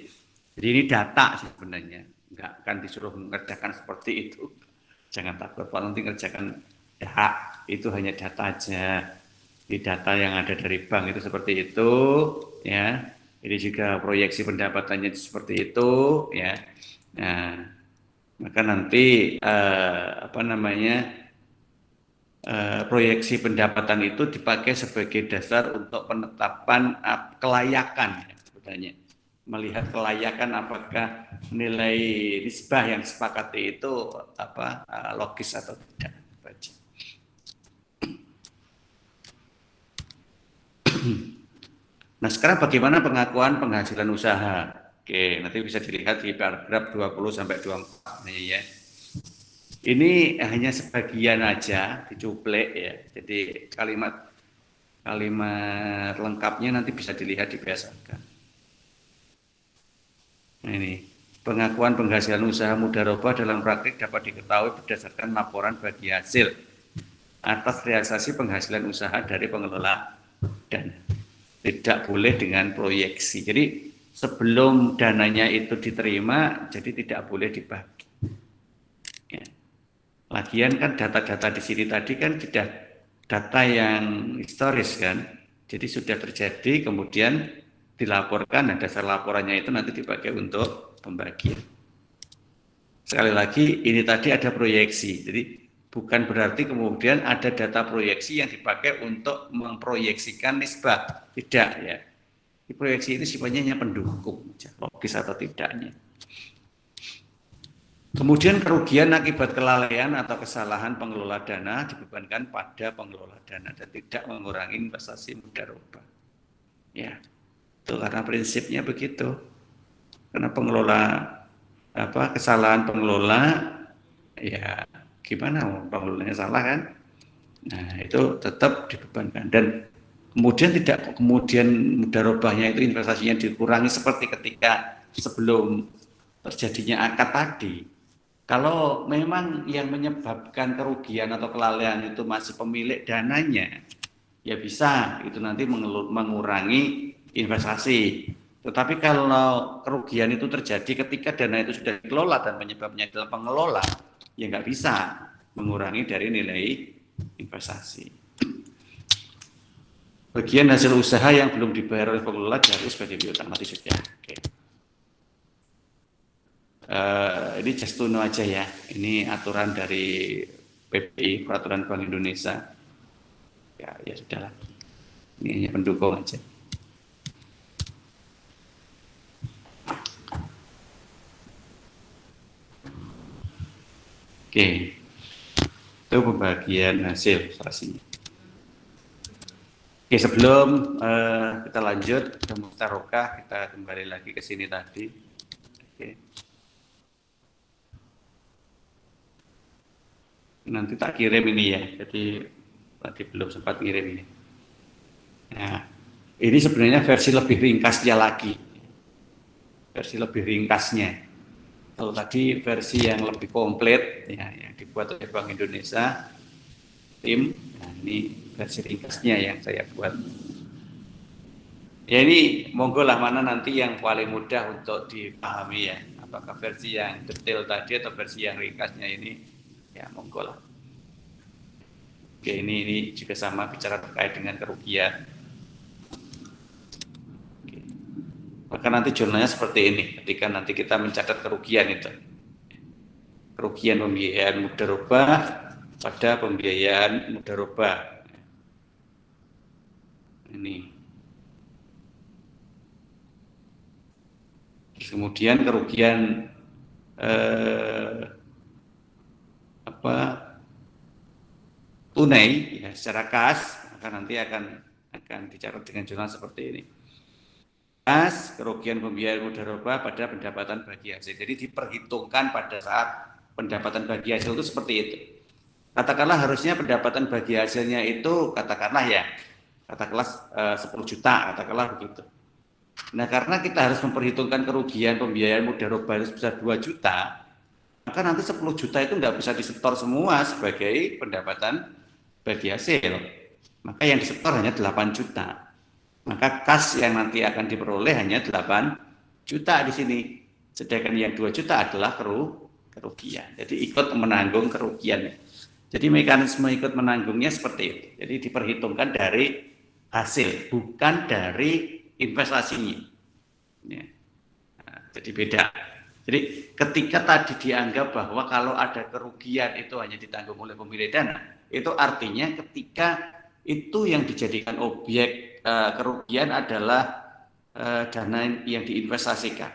Jadi ini data sebenarnya, nggak akan disuruh mengerjakan seperti itu. Jangan takut Pak, nanti ngerjakan ya, itu hanya data aja. Di data yang ada dari bank itu seperti itu ya. Ini juga proyeksi pendapatannya seperti itu ya. Nah, maka nanti proyeksi pendapatan itu dipakai sebagai dasar untuk penetapan kelayakan ya, sebenarnya, melihat kelayakan apakah nilai nisbah yang disepakati itu logis atau tidak. Nah, sekarang bagaimana pengakuan penghasilan usaha? Oke, nanti bisa dilihat di paragraf 20 sampai 24 nih ya. Ini hanya sebagian aja dicuplek ya. Jadi kalimat lengkapnya nanti bisa dilihat di PSAK. Nah, ini pengakuan penghasilan usaha mudharabah dalam praktik dapat diketahui berdasarkan laporan bagi hasil atas realisasi penghasilan usaha dari pengelola dana. Tidak boleh dengan proyeksi. Jadi sebelum dananya itu diterima, jadi tidak boleh dibagi. Ya. Lagian kan data-data di sini tadi kan sudah data yang historis kan, jadi sudah terjadi kemudian dilaporkan, dan dasar laporannya itu nanti dipakai untuk pembagian. Sekali lagi ini tadi ada proyeksi, jadi bukan berarti kemudian ada data proyeksi yang dipakai untuk memproyeksikan nisbah, tidak ya. Proyeksi ini sifatnya hanya pendukung, logis atau tidaknya. Kemudian kerugian akibat kelalaian atau kesalahan pengelola dana dibebankan pada pengelola dana dan tidak mengurangi investasi mudharaba. Ya, itu karena prinsipnya begitu. Karena kesalahan pengelola, ya gimana pengelolanya salah kan? Nah, itu tetap dibebankan dan kemudian mudharabahnya itu investasinya dikurangi seperti ketika sebelum terjadinya akad tadi. Kalau memang yang menyebabkan kerugian atau kelalaian itu masih pemilik dananya, ya bisa itu nanti mengurangi investasi. Tetapi kalau kerugian itu terjadi ketika dana itu sudah dikelola dan penyebabnya adalah pengelola, ya nggak bisa mengurangi dari nilai investasi. Bagian hasil usaha yang belum dibayar oleh pengelola diharus sebagai piutang mati sudah. Oke. Ini just to know aja ya. Ini aturan dari PBI, Peraturan Bank Indonesia. Ya sudahlah. Ini hanya pendukung aja. Oke. Itu pembagian hasil operasinya. Oke, sebelum kita lanjut ke mustarokah, kita kembali lagi ke sini tadi. Oke. Nanti tak kirim ini ya, jadi tadi belum sempat kirim ini. Nah, ini sebenarnya versi lebih ringkasnya lagi, versi lebih ringkasnya. Kalau tadi versi yang lebih komplit, ya, yang dibuat oleh Bank Indonesia, tim, nah ini versi ringkasnya yang saya buat. Ya ini monggo lah mana nanti yang paling mudah untuk dipahami ya, apakah versi yang detail tadi atau versi yang ringkasnya ini. Ya, monggo lah. Oke, ini juga sama bicara terkait dengan kerugian. Oke. Maka nanti jurnalnya seperti ini, ketika nanti kita mencatat kerugian itu. Kerugian pembiayaan mudharaba pada pembiayaan mudharaba. Ini. Terus kemudian kerugian tunai ya secara kas, maka nanti akan dicatat dengan jurnal seperti ini. Kas kerugian pembiayaan mudharaba pada pendapatan bagi hasil. Jadi diperhitungkan pada saat pendapatan bagi hasil itu seperti itu. Katakanlah harusnya pendapatan bagi hasilnya itu katakanlah 10 juta, katakanlah begitu. Nah, karena kita harus memperhitungkan kerugian pembiayaan mudharaba harus bisa 2 juta, maka nanti 10 juta itu nggak bisa disetor semua sebagai pendapatan bagi hasil. Maka yang disetor hanya 8 juta. Maka kas yang nanti akan diperoleh hanya 8 juta di sini. Sedangkan yang 2 juta adalah kerugian. Jadi ikut menanggung kerugian. Jadi mekanisme ikut menanggungnya seperti itu. Jadi diperhitungkan dari hasil, bukan dari investasinya. Ya. Nah, jadi beda. Jadi ketika tadi dianggap bahwa kalau ada kerugian itu hanya ditanggung oleh pemilik dana, itu artinya ketika itu yang dijadikan objek kerugian adalah dana yang diinvestasikan.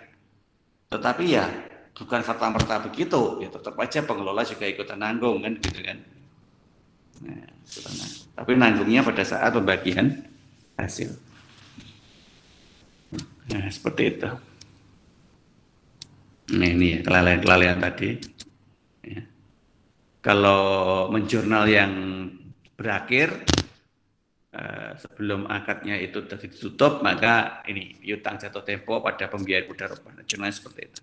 Tetapi ya bukan serta-merta begitu, ya tetap aja pengelola juga ikut nanggung kan gitu kan. Nah, tapi nanggungnya pada saat pembagian hasil. Nah, seperti itu. Nah, ini kelalaian-kelalaian tadi. Ya. Kalau menjurnal yang berakhir sebelum akadnya itu ditutup, maka ini piutang jatuh tempo pada pembiayaan mudharaba. Jurnalnya seperti itu.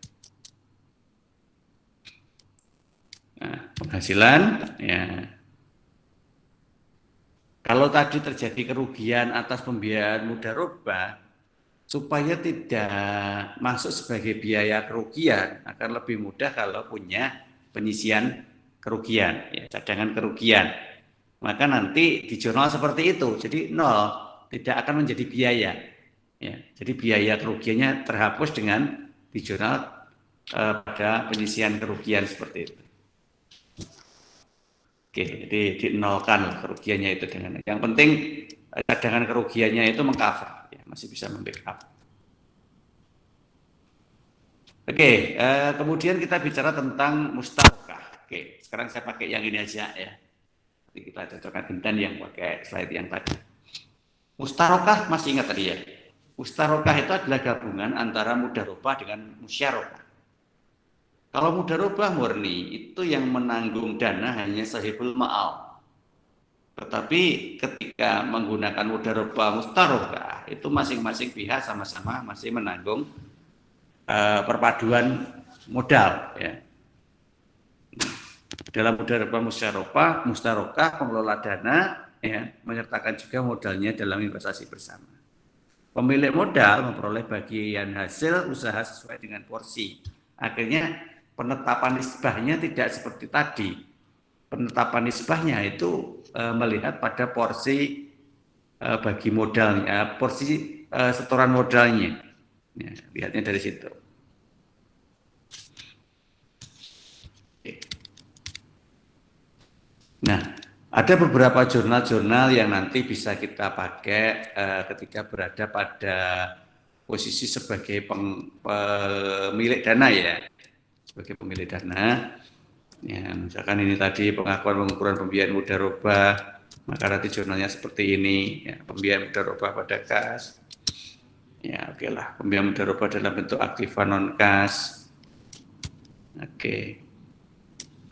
Nah, penghasilan, ya. Kalau tadi terjadi kerugian atas pembiayaan mudharaba, supaya tidak masuk sebagai biaya kerugian, akan lebih mudah kalau punya penyisian kerugian, ya, cadangan kerugian. Maka nanti di jurnal seperti itu, jadi nol, tidak akan menjadi biaya. Ya, jadi biaya kerugiannya terhapus dengan di jurnal pada penyisian kerugian seperti itu. Oke, jadi dinolkan kerugiannya itu dengan. Yang penting cadangan kerugiannya itu mengcover, ya, masih bisa membackup. Oke, kemudian kita bicara tentang mustarokah. Oke, sekarang saya pakai yang ini aja ya. Nanti kita cocokkan dengan yang pakai slide yang tadi. Mustarokah masih ingat tadi ya? Mustarokah itu adalah gabungan antara mudharabah dengan musyarokah. Kalau mudharabah murni itu yang menanggung dana hanya sahibul ma'al. Tetapi ketika menggunakan mudharabah mustarokah itu masing-masing pihak sama-sama masih menanggung perpaduan modal ya. Dalam mudharabah mustarokah pengelola dana ya menyertakan juga modalnya dalam investasi bersama. Pemilik modal memperoleh bagian hasil usaha sesuai dengan porsi. Akhirnya penetapan nisbahnya tidak seperti tadi. Penetapan nisbahnya itu melihat pada porsi bagi modalnya, porsi setoran modalnya. Ya, lihatnya dari situ. Nah, ada beberapa jurnal-jurnal yang nanti bisa kita pakai ketika berada pada posisi sebagai pemilik dana ya, sebagai pemilik dana. Ya, misalkan ini tadi pengakuan pengukuran pembiayaan mudharabah, maka nanti jurnalnya seperti ini, ya, pembiayaan mudharabah pada kas. Ya, oke lah, pembiayaan mudharabah dalam bentuk aktiva non kas. Oke.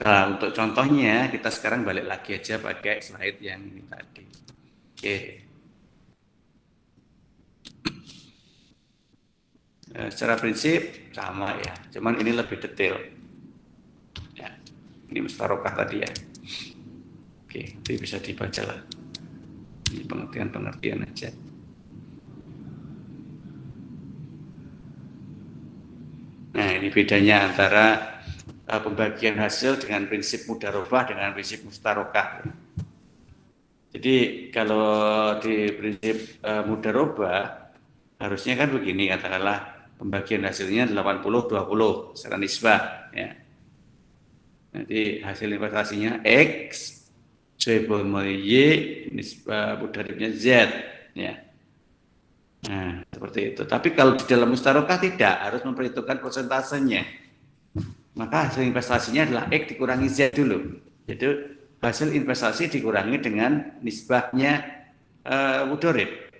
Nah, untuk contohnya kita sekarang balik lagi aja pakai slide yang ini tadi. Oke. Secara prinsip sama ya, cuman ini lebih detail. Ya, ini mustarokah tadi ya. Oke, itu bisa dibaca lah. Ini pengertian-pengertian aja. Nah, ini bedanya antara pembagian hasil dengan prinsip mudharabah dengan prinsip mustarokah. Jadi kalau di prinsip mudharabah harusnya kan begini, katakanlah pembagian hasilnya 80-20 secara nisbah ya. Nanti hasil investasinya X, jual Y, nisbah mudharibnya Z ya. Nah, seperti itu. Tapi kalau di dalam mustarokah tidak, harus memperhitungkan persentasenya. Maka hasil investasinya adalah X dikurangi Z dulu. Jadi hasil investasi dikurangi dengan nisbahnya mudharib.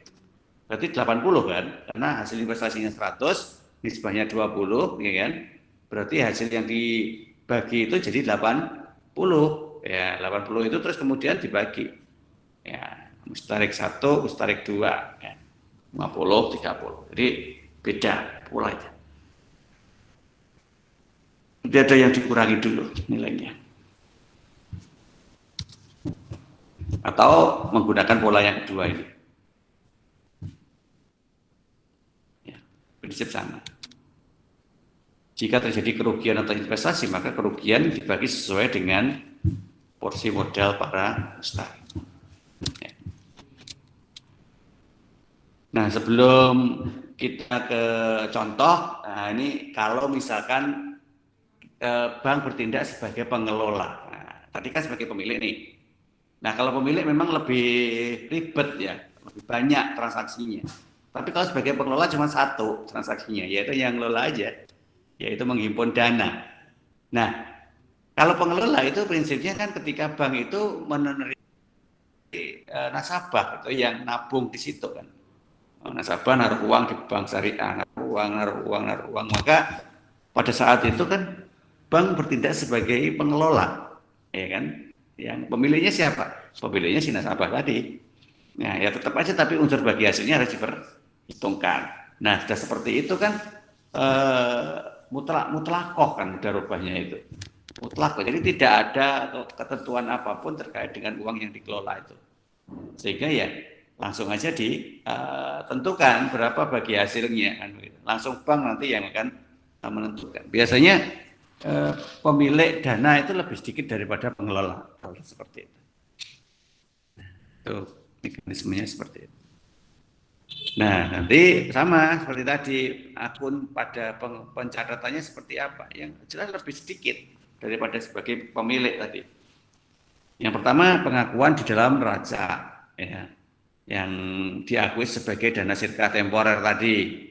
Berarti 80 kan? Karena hasil investasinya 100, nisbahnya 20, ya kan? Berarti hasil yang dibagi itu jadi 80. Ya, 80 itu terus kemudian dibagi. Ya, mustarik 1, mustarik 2, ya. 50, 30. Jadi beda polanya. Jadi ada yang dikurangi dulu nilainya. Atau menggunakan pola yang kedua ini. Ya, prinsip sama. Jika terjadi kerugian atau investasi, maka kerugian dibagi sesuai dengan porsi modal para mustarik. Ya. Nah, sebelum kita ke contoh, nah ini kalau misalkan bank bertindak sebagai pengelola. Nah, tadi kan sebagai pemilik nih. Nah, kalau pemilik memang lebih ribet ya, lebih banyak transaksinya. Tapi kalau sebagai pengelola cuma satu transaksinya, yaitu yang ngelola aja, yaitu menghimpun dana. Nah, kalau pengelola itu prinsipnya kan ketika bank itu menerima nasabah itu yang nabung di situ kan. Nasabah naruh uang di bank syariah, naruh uang. Maka pada saat itu kan bank bertindak sebagai pengelola, ya kan? Yang pemiliknya siapa? Pemiliknya si nasabah tadi. Nah, ya tetap aja tapi unsur bagi hasilnya harus diperhitungkan. Nah, sudah seperti itu kan mutlakoh kan mudharabahnya itu. Mutlakoh. Jadi tidak ada ketentuan apapun terkait dengan uang yang dikelola itu. Sehingga ya langsung aja ditentukan berapa bagi hasilnya kan begitu. Langsung bank nanti yang akan menentukan. Biasanya pemilik dana itu lebih sedikit daripada pengelola kalau seperti itu. Itu mekanismenya seperti itu. Nah, nanti sama seperti tadi akun pada pencatatannya seperti apa? Yang jelas lebih sedikit daripada sebagai pemilik tadi. Yang pertama pengakuan di dalam neraca ya. yang diakui sebagai dana sirka temporer tadi.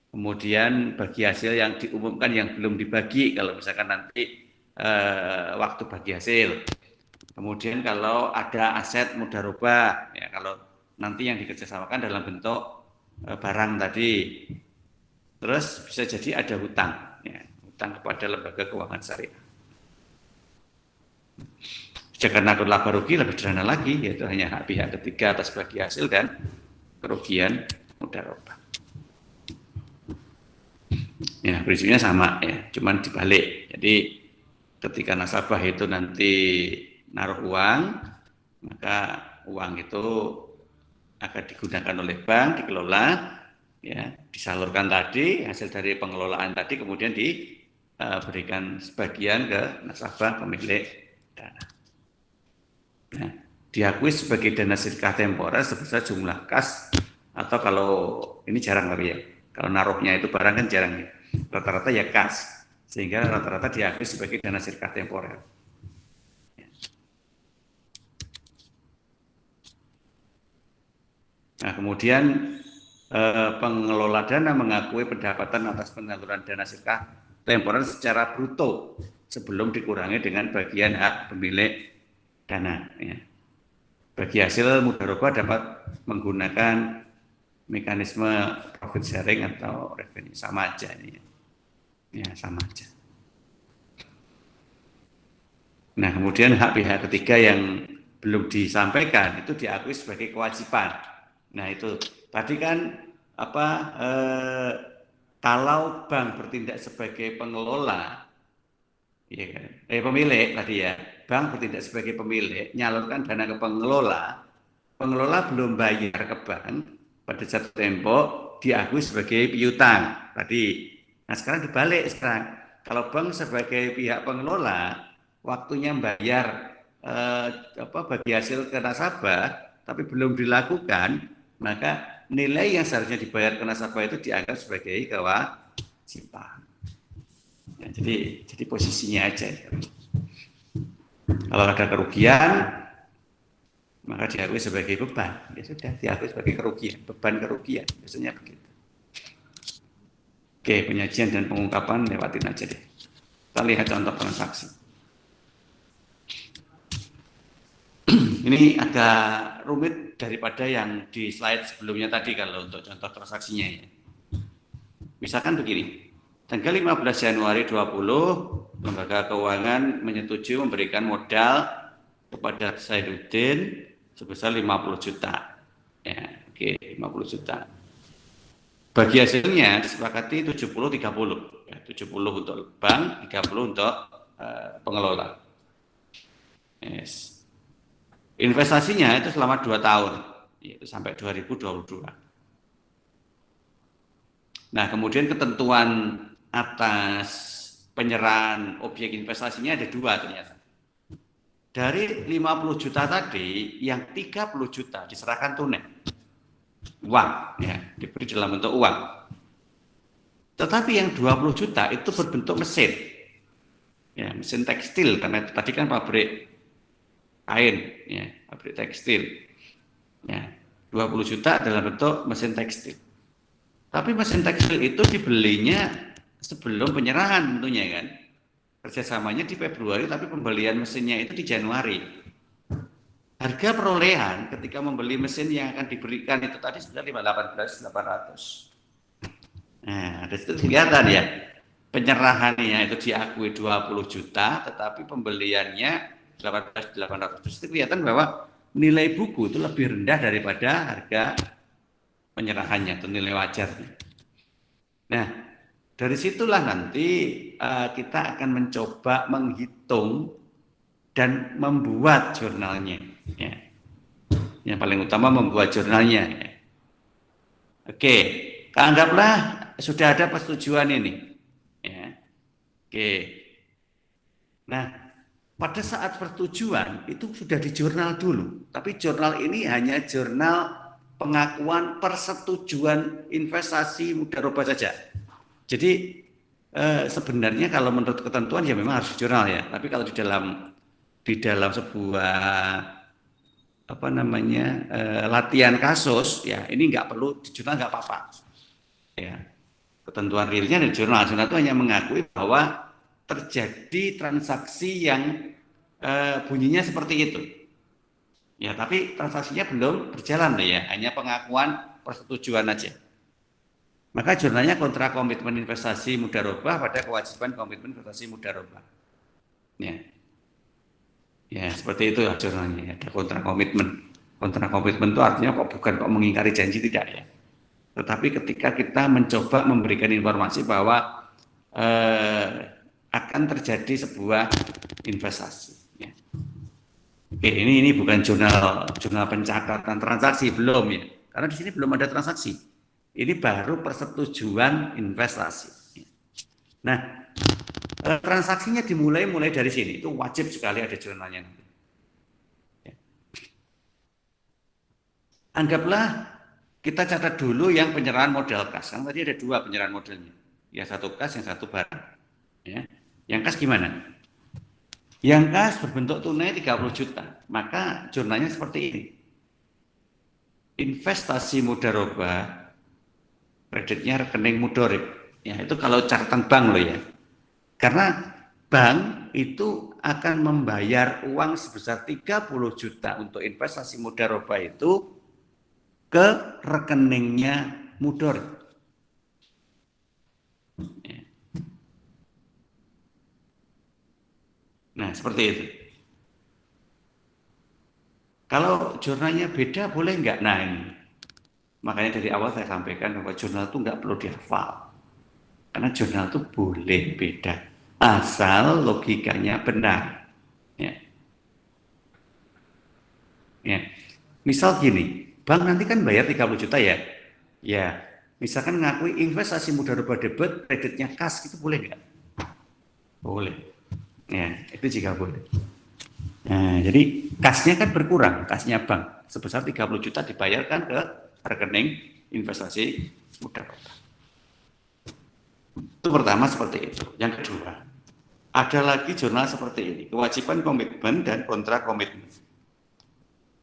Kemudian bagi hasil yang diumumkan yang belum dibagi kalau misalkan nanti waktu bagi hasil. Kemudian kalau ada aset mudharabah, ya kalau nanti yang dikerjasamakan dalam bentuk barang tadi. Terus bisa jadi ada hutang, ya, hutang kepada lembaga keuangan syariah. Karena laba rugi lebih sederhana lagi, yaitu hanya hak pihak ketiga atas bagi hasil dan kerugian mudharabah. Ya, prinsipnya sama ya, cuman dibalik. Jadi ketika nasabah itu nanti naruh uang, maka uang itu akan digunakan oleh bank, dikelola, ya, disalurkan tadi hasil dari pengelolaan tadi, kemudian diberikan sebagian ke nasabah pemilik dana. Nah, diakui sebagai dana sirka temporer sebesar jumlah kas, atau kalau ini jarang kali ya, kalau naruhnya itu barang kan jarang ya, rata-rata ya kas, sehingga rata-rata diakui sebagai dana sirka temporer. Nah, kemudian pengelola dana mengakui pendapatan atas penyaluran dana sirka temporer secara bruto sebelum dikurangi dengan bagian hak pemilik dana. Ya. Bagi hasil mudharabah dapat menggunakan mekanisme profit sharing atau revenue, sama aja ini. Ya, sama aja. Nah, kemudian hak pihak ketiga yang belum disampaikan itu diakui sebagai kewajiban. Nah, itu tadi kan kalau bank bertindak sebagai pengelola, ya kan, pemilik tadi ya, bank bertindak sebagai pemilik, nyalurkan dana ke pengelola, pengelola belum bayar ke bank pada jatuh tempo diakui sebagai piutang tadi. Nah, sekarang dibalik sekarang, kalau bank sebagai pihak pengelola, waktunya bayar bagi hasil ke nasabah, tapi belum dilakukan, maka nilai yang seharusnya dibayar ke nasabah itu dianggap sebagai kewajiban. Ya, jadi posisinya aja. Kalau ada kerugian, maka diakui sebagai beban. Ya sudah, diakui sebagai kerugian, beban kerugian. Biasanya begitu. Oke, penyajian dan pengungkapan lewatin aja deh. Kita lihat contoh transaksi. Ini agak rumit daripada yang di slide sebelumnya tadi kalau untuk contoh transaksinya ya. Misalkan begini, tanggal 15 Januari 20, lembaga keuangan menyetujui memberikan modal kepada Saiduddin sebesar 50 juta. Ya, oke, 50 juta. Bagi hasilnya disepakati 70-30. Ya, 70 untuk bank, 30 untuk pengelola. Yes. Investasinya itu selama 2 tahun, yaitu sampai 2022. Nah, kemudian ketentuan atas penyerahan objek investasinya ada 2 ternyata. Dari 50 juta tadi, yang 30 juta diserahkan tunai. Uang, ya, diberi dalam bentuk uang. Tetapi yang 20 juta itu berbentuk mesin. Ya, mesin tekstil, karena tadi kan pabrik kain, ya, pabrik tekstil. Ya, 20 juta dalam bentuk mesin tekstil. Tapi mesin tekstil itu dibelinya sebelum penyerahan tentunya kan. Kerjasamanya di Februari, tapi pembelian mesinnya itu di Januari. Harga perolehan ketika membeli mesin yang akan diberikan itu tadi sudah 18.800. Nah, dari situ kelihatan ya, penyerahannya itu diakui 20 juta, tetapi pembeliannya 18.800. Itu kelihatan bahwa nilai buku itu lebih rendah daripada harga penyerahannya atau nilai wajarnya. Nah, dari situlah nanti kita akan mencoba menghitung dan membuat jurnalnya. Ya. Yang paling utama membuat jurnalnya. Ya. Oke, anggaplah sudah ada persetujuan ini. Ya. Oke. Nah, pada saat persetujuan itu sudah di jurnal dulu. Tapi jurnal ini hanya jurnal pengakuan persetujuan investasi mudharabah saja. Jadi sebenarnya kalau menurut ketentuan ya memang harus jurnal ya. Tapi kalau di dalam sebuah latihan kasus, ya ini nggak perlu di jurnal, nggak apa-apa. Ya, ketentuan realnya di jurnal itu hanya mengakui bahwa terjadi transaksi yang bunyinya seperti itu. Ya, tapi transaksinya belum berjalan ya, hanya pengakuan persetujuan aja. Maka jurnalnya kontra komitmen investasi mudharabah pada kewajiban komitmen investasi mudharabah. Ya. Ya, seperti itu ya jurnalnya. Ada kontra komitmen. Kontra komitmen itu artinya bukan mengingkari janji, tidak ya. Tetapi ketika kita mencoba memberikan informasi bahwa akan terjadi sebuah investasi. Ya. Oke, ini bukan jurnal pencatatan transaksi, belum ya. Karena di sini belum ada transaksi. Ini baru persetujuan investasi. Nah, transaksinya mulai dari sini. Itu wajib sekali ada jurnalnya. Anggaplah kita catat dulu yang penyerahan modal kas. Kan tadi ada 2 penyerahan modalnya. Ya, 1 kas, yang 1 barang. Ya. Yang kas gimana? Yang kas berbentuk tunai 30 juta. Maka jurnalnya seperti ini. Investasi mudharabah, kreditnya rekening mudharib. Ya, itu kalau catatan bank loh ya. Karena bank itu akan membayar uang sebesar 30 juta untuk investasi mudharabah itu ke rekeningnya mudharib. Ya. Nah, seperti itu. Kalau jurnalnya beda boleh enggak? Nah, ini. Makanya dari awal saya sampaikan bahwa jurnal itu enggak perlu dihafal. Karena jurnal itu boleh beda. Asal logikanya benar. Ya. Ya. Misal gini, bank nanti kan bayar 30 juta ya. Ya, misalkan ngakui investasi mudharabah debit, kreditnya kas, itu boleh enggak? Boleh. Ya, itu jika boleh. Nah, jadi kasnya kan berkurang, kasnya bank sebesar 30 juta dibayarkan ke rekening investasi mudharabah. Itu pertama seperti itu. Yang kedua, ada lagi jurnal seperti ini, kewajiban komitmen dan kontra komitmen.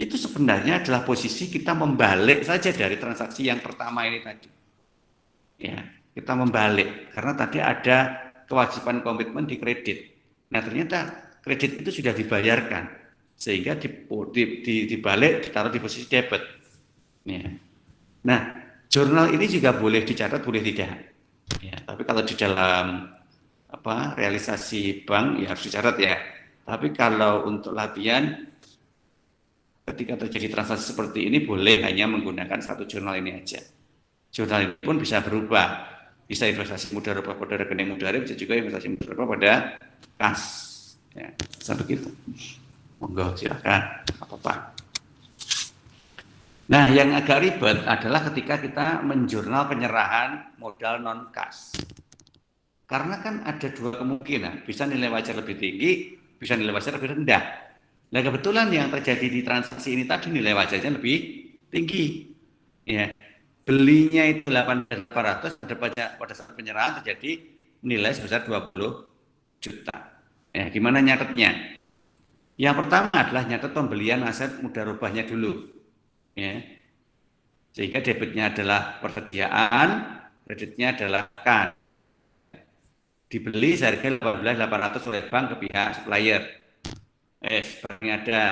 Itu sebenarnya adalah posisi kita membalik saja dari transaksi yang pertama ini tadi. Ya, kita membalik karena tadi ada kewajiban komitmen di kredit. Nah, ternyata kredit itu sudah dibayarkan sehingga dibalik ditaruh di posisi debit. Ya. Nah, jurnal ini juga boleh dicatat, boleh tidak. Ya, tapi kalau di dalam realisasi bank ya harus dicatat ya. Tapi kalau untuk latihan ketika terjadi transaksi seperti ini boleh hanya menggunakan satu jurnal ini aja. Jurnal ini pun bisa berubah. Bisa investasi mudharabah pada rekening mudharib, bisa juga investasi mudharabah pada kas. Ya, seperti itu. Monggo silakan, apa-apa. Nah, yang agak ribet adalah ketika kita menjurnal penyerahan modal non kas. Karena kan ada 2 kemungkinan, bisa nilai wajar lebih tinggi, bisa nilai wajar lebih rendah. Nah, kebetulan yang terjadi di transaksi ini tadi nilai wajarnya lebih tinggi. Ya. Belinya itu 8.800, pada saat penyerahan terjadi nilai sebesar 20 juta. Ya, gimana nyatetnya? Yang pertama adalah nyatet pembelian aset mudharabahnya dulu. Ya. Sehingga debitnya adalah persediaan, kreditnya adalah kan. Dibeli seharga 18.800 oleh bank ke pihak supplier. Barangnya ada.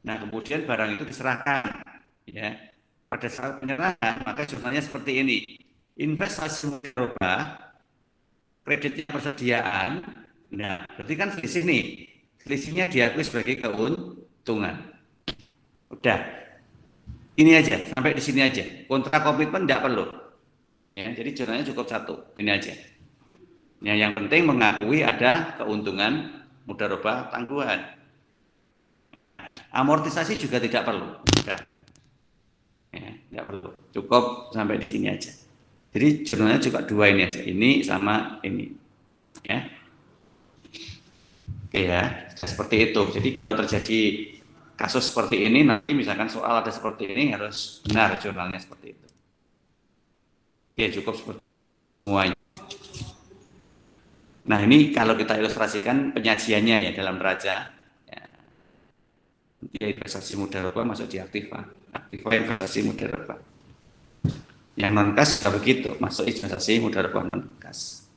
Nah, kemudian barang itu diserahkan. Ya. Pada saat penyerahan, maka jurnalnya seperti ini. Investasi mudharabah, kreditnya persediaan. Nah, berarti kan selisih nih. Selisihnya diakui sebagai keuntungan. Udah. Ini aja, sampai di sini aja. Kontrak komitmen tidak perlu. Ya, jadi jurnalnya cukup 1. Ini aja. Ya, yang penting mengakui ada keuntungan mudharabah tangguhan. Amortisasi juga tidak perlu. Udah. Ya, tidak perlu. Cukup sampai di sini aja. Jadi jurnalnya juga 2 ini aja. Ini sama ini. Ya. Oke ya, seperti itu. Jadi kalau terjadi kasus seperti ini, nanti misalkan soal ada seperti ini harus benar jurnalnya seperti itu. Oke, cukup seperti semuanya. Nah, ini kalau kita ilustrasikan penyajiannya ya dalam neraca. Ya. Ya, investasi mudharabah masuk di aktiva. Aktiva investasi mudharabah. Yang non kas juga begitu, masuk investasi mudharabah non kas.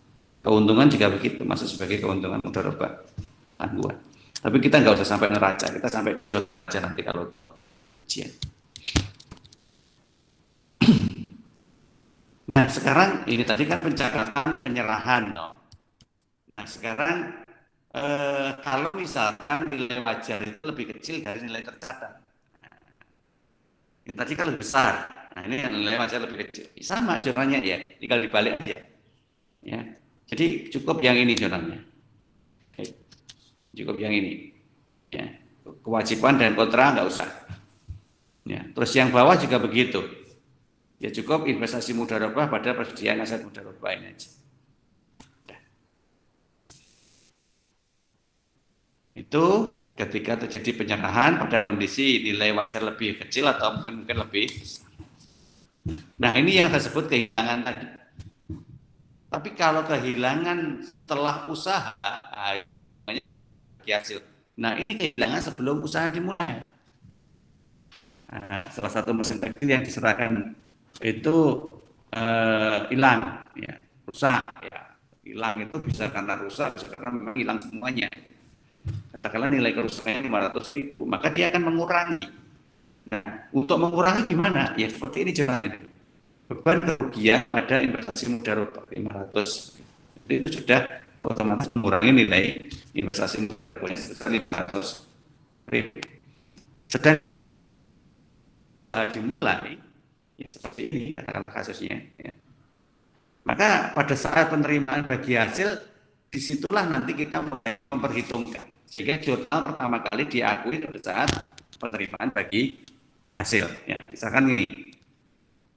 Keuntungan juga begitu, masuk sebagai keuntungan mudharabah tangguhan. Tapi kita nggak usah sampai neraca, kita sampai neraca nanti kalau ujian. Nah sekarang ini tadi kan pencatatan penyerahan, no? Nah sekarang kalau misalkan nilai wajar itu lebih kecil dari nilai tercatat, ini tadi kan lebih besar. Nah ini nilai wajar lebih kecil, sama jurnalnya ya, tinggal dibalik aja. Ya, jadi cukup yang ini jurnalnya, cukup yang ini. Ya, kewajiban dan kontra nggak usah. Ya, terus yang bawah juga begitu. Ya cukup investasi mudharabah pada persediaan aset mudharabah ini aja. Itu ketika terjadi penyerahan pada kondisi nilai wajar lebih kecil atau mungkin lebih besar. Nah ini yang tersebut kehilangan tadi. Tapi kalau kehilangan setelah usaha, namanya hasil. Nah ini kehilangan sebelum usaha dimulai. Nah, salah satu mesin tekstil yang diserahkan itu hilang, ya, rusak, ya. Hilang itu bisa karena rusak, bisa karena memang hilang semuanya. Katakanlah nilai kerusakannya 500.000, maka dia akan mengurangi. Nah, untuk mengurangi gimana? Ya seperti ini jalannya. Beban kerugian pada investasi mudharabah 500, itu sudah otomatis mengurangi nilai investasi mudharabah sebesar 500.000. Sedang dimulai, ya seperti ini katakanlah kasusnya. Ya. Maka pada saat penerimaan bagi hasil, disitulah nanti kita mulai memperhitungkan. Sehingga jurnal pertama kali diakui pada saat penerimaan bagi hasil. Ya, misalkan ini,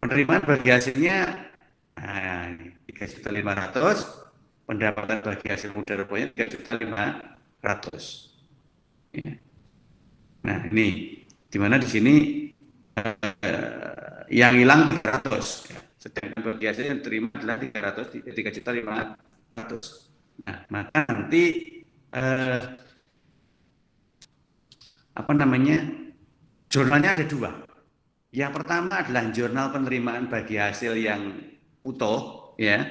penerimaan bagi hasilnya nah, 3.500.000, pendapatan bagi hasil mudharabahnya 3.500.000. Ya. Nah ini, dimana di sini yang hilang 300, ya. Sedangkan bagi hasil yang terima adalah 3.500.000. Nah, maka nanti apa namanya, jurnalnya ada dua. Yang pertama adalah jurnal penerimaan bagi hasil yang utuh, ya.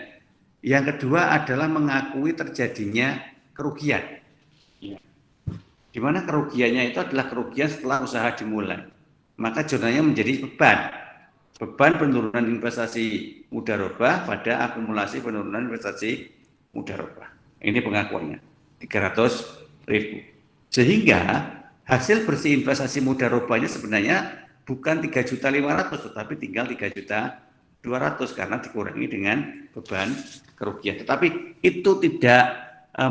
Yang kedua adalah mengakui terjadinya kerugian. Ya. Di mana kerugiannya itu adalah kerugian setelah usaha dimulai. Maka jurnalnya menjadi beban penurunan investasi mudharabah pada akumulasi penurunan investasi mudharabah. Ini pengakuannya 300.000. Sehingga hasil bersih investasi mudharabahnya sebenarnya bukan 3.500.000 tetapi tinggal 3.200.000 karena dikurangi dengan beban kerugian. Tetapi itu tidak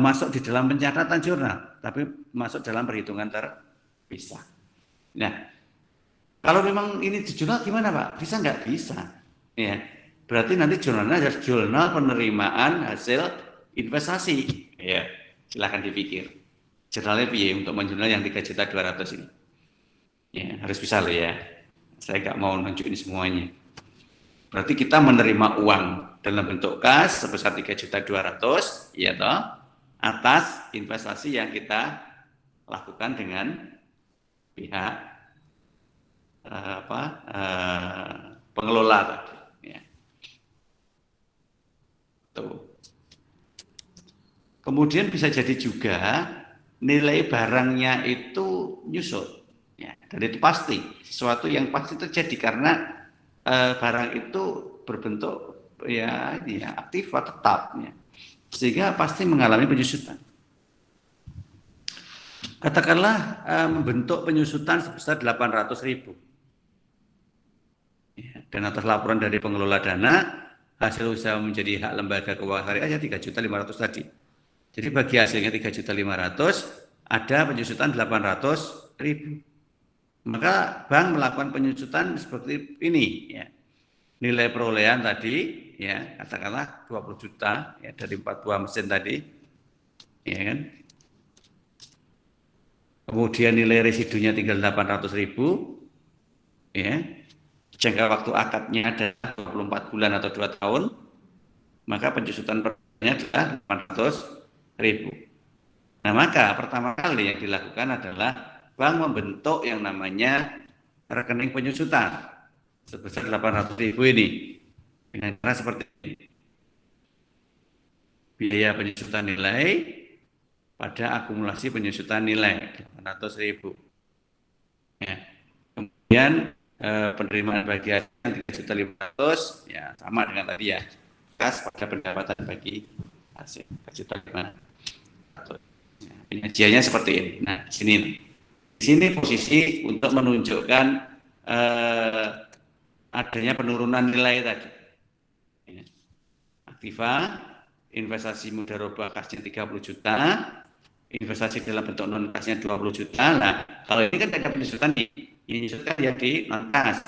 masuk di dalam pencatatan jurnal, tapi masuk dalam perhitungan terpisah. Nah, kalau memang ini di jurnal gimana Pak? Bisa nggak? Bisa. Ya, berarti nanti jurnalnya adalah jurnal penerimaan hasil investasi. Ya, silahkan dipikir. Jurnalnya piye untuk menjurnal yang 3.200.000 ini? Ya, harus bisa loh ya. Saya nggak mau nunjukin semuanya. Berarti kita menerima uang dalam bentuk kas sebesar 3.200.000, ya toh, atas investasi yang kita lakukan dengan pihak pengelola tadi. Ya. Tuh. Kemudian bisa jadi juga nilai barangnya itu nyusut, ya, dan itu pasti sesuatu yang pasti terjadi karena barang itu berbentuk ya ini ya, aktif atau tetap, ya. Sehingga pasti mengalami penyusutan. Katakanlah membentuk penyusutan sebesar 800.000, ya, dan atas laporan dari pengelola dana hasil usaha menjadi hak lembaga keuangan syariah ya 3.500.000 tadi. Jadi bagi hasilnya 3.500.000 ada penyusutan 800.000. Maka bank melakukan penyusutan seperti ini, ya. Nilai perolehan tadi, ya, katakanlah 20 juta, ya, dari 4 buah mesin tadi, ya kan. Kemudian nilai residunya tinggal 800.000, ya. Jangka waktu akadnya adalah 24 bulan atau 2 tahun, maka penyusutan perolehannya adalah 800.000. Nah, maka pertama kali yang dilakukan adalah bank membentuk yang namanya rekening penyusutan sebesar 800.000 ini dengan cara seperti ini. Biaya penyusutan nilai pada akumulasi penyusutan nilai 800.000. Ya. Kemudian penerimaan bagi hasil 3.500.000 ya sama dengan tadi ya, kas pada pendapatan bagi hasil 3.500.000. Ya, penyajiannya seperti ini. Nah, di sini posisi untuk menunjukkan adanya penurunan nilai tadi. Ya. Aktiva, investasi mudharabah kasnya 30 juta, investasi dalam bentuk non kasnya 20 juta. Nah, kalau ini kan ada penyusutan nih, ini kan ya di non kas,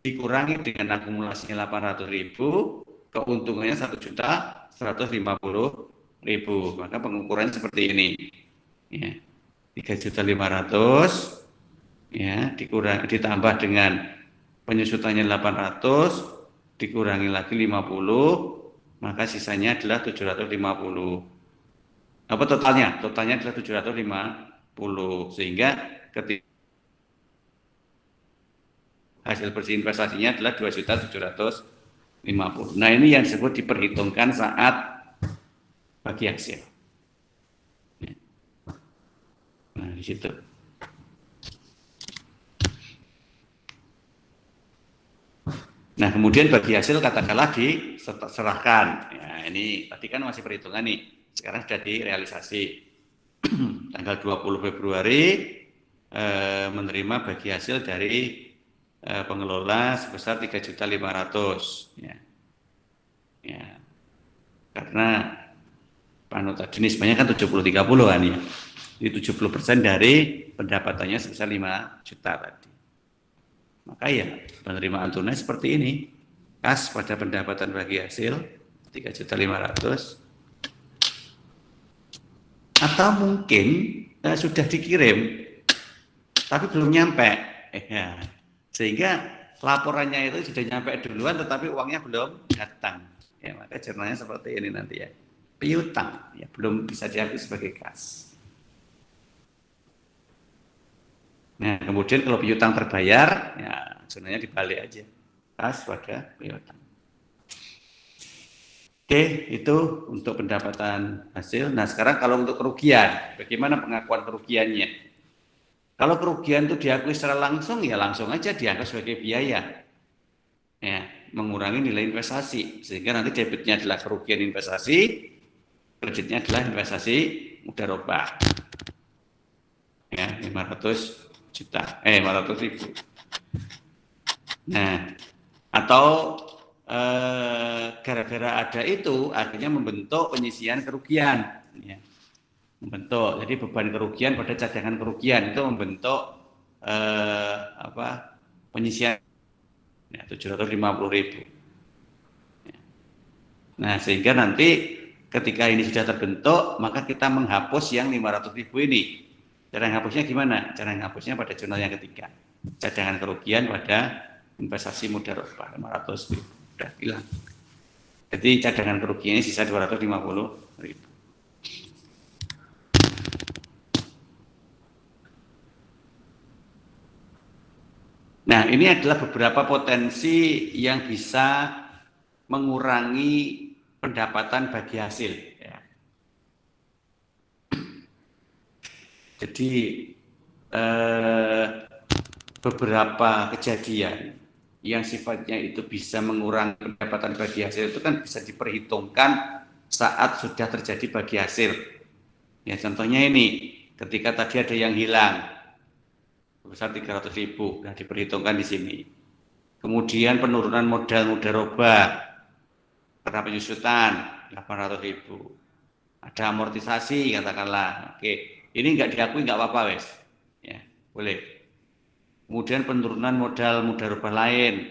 dikurangi dengan akumulasinya 800.000, keuntungannya 1.150.000. Maka pengukurannya seperti ini. Ya, 3.500.000 ya ditambah dengan penyusutannya 800 dikurangi lagi 50, maka sisanya adalah 750. Apa totalnya? Totalnya adalah 750, sehingga ketika hasil bersih investasinya adalah 2.750. Nah, ini yang disebut diperhitungkan saat bagi hasil. Nah, di situ. Nah, kemudian bagi hasil katakanlah diserahkan. Ya, ini tadi kan masih perhitungan nih. Sekarang sudah direalisasi. Tanggal 20 Februari menerima bagi hasil dari pengelola sebesar 3.500.000. Ya. Ya. Karena panutan jenis banyak kan 70-30 kan ya. Jadi 70% dari pendapatannya sebesar 5 juta tadi. Maka ya penerimaan tunai seperti ini, kas pada pendapatan bagi hasil 3.500.000, atau mungkin sudah dikirim tapi belum nyampe, ya. Sehingga laporannya itu sudah nyampe duluan tetapi uangnya belum datang, ya, maka jurnalnya seperti ini nanti ya, piutang, ya, belum bisa diakui sebagai kas. Nah, kemudian kalau piutang terbayar, ya sebenarnya dibalik aja, kas pada piutang. Oke, itu untuk pendapatan hasil. Nah, sekarang kalau untuk kerugian, bagaimana pengakuan kerugiannya? Kalau kerugian itu diakui secara langsung, ya langsung aja dianggap sebagai biaya, ya, mengurangi nilai investasi, sehingga nanti debitnya adalah kerugian investasi, kreditnya adalah investasi mudharabah, ya, 500.000. Nah, atau gara-gara ada itu akhirnya membentuk penyisian kerugian, ya. Membentuk, jadi beban kerugian pada cadangan kerugian itu membentuk penyisian, ya, 750.000. Nah, sehingga nanti ketika ini sudah terbentuk, maka kita menghapus yang 500.000 ini. Cara menghapusnya gimana? Cara menghapusnya pada jurnal yang ketiga. Cadangan kerugian pada investasi mudharabah 500.000. Sudah hilang. Jadi cadangan kerugian ini sisa 250.000. Nah, ini adalah beberapa potensi yang bisa mengurangi pendapatan bagi hasil. Ya. Jadi beberapa kejadian yang sifatnya itu bisa mengurangi pendapatan bagi hasil itu kan bisa diperhitungkan saat sudah terjadi bagi hasil. Ya, contohnya ini, ketika tadi ada yang hilang sebesar 300.000, nah diperhitungkan di sini. Kemudian penurunan modal mudharabah karena penyusutan 800.000. Ada amortisasi katakanlah. Oke, ini enggak diakui enggak apa-apa wes. Ya, boleh. Kemudian penurunan modal mudharabah lain,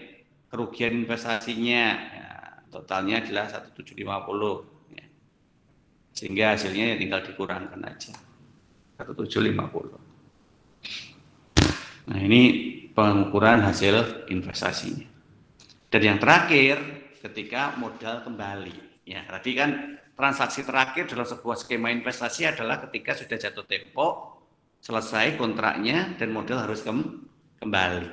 kerugian investasinya, ya, totalnya adalah 1.750, ya. Sehingga hasilnya ya tinggal dikurangkan aja 1.750. Nah, ini pengukuran hasil investasinya. Dan yang terakhir, ketika modal kembali. Ya, tadi kan transaksi terakhir dalam sebuah skema investasi adalah ketika sudah jatuh tempo, selesai kontraknya dan modal harus kembali.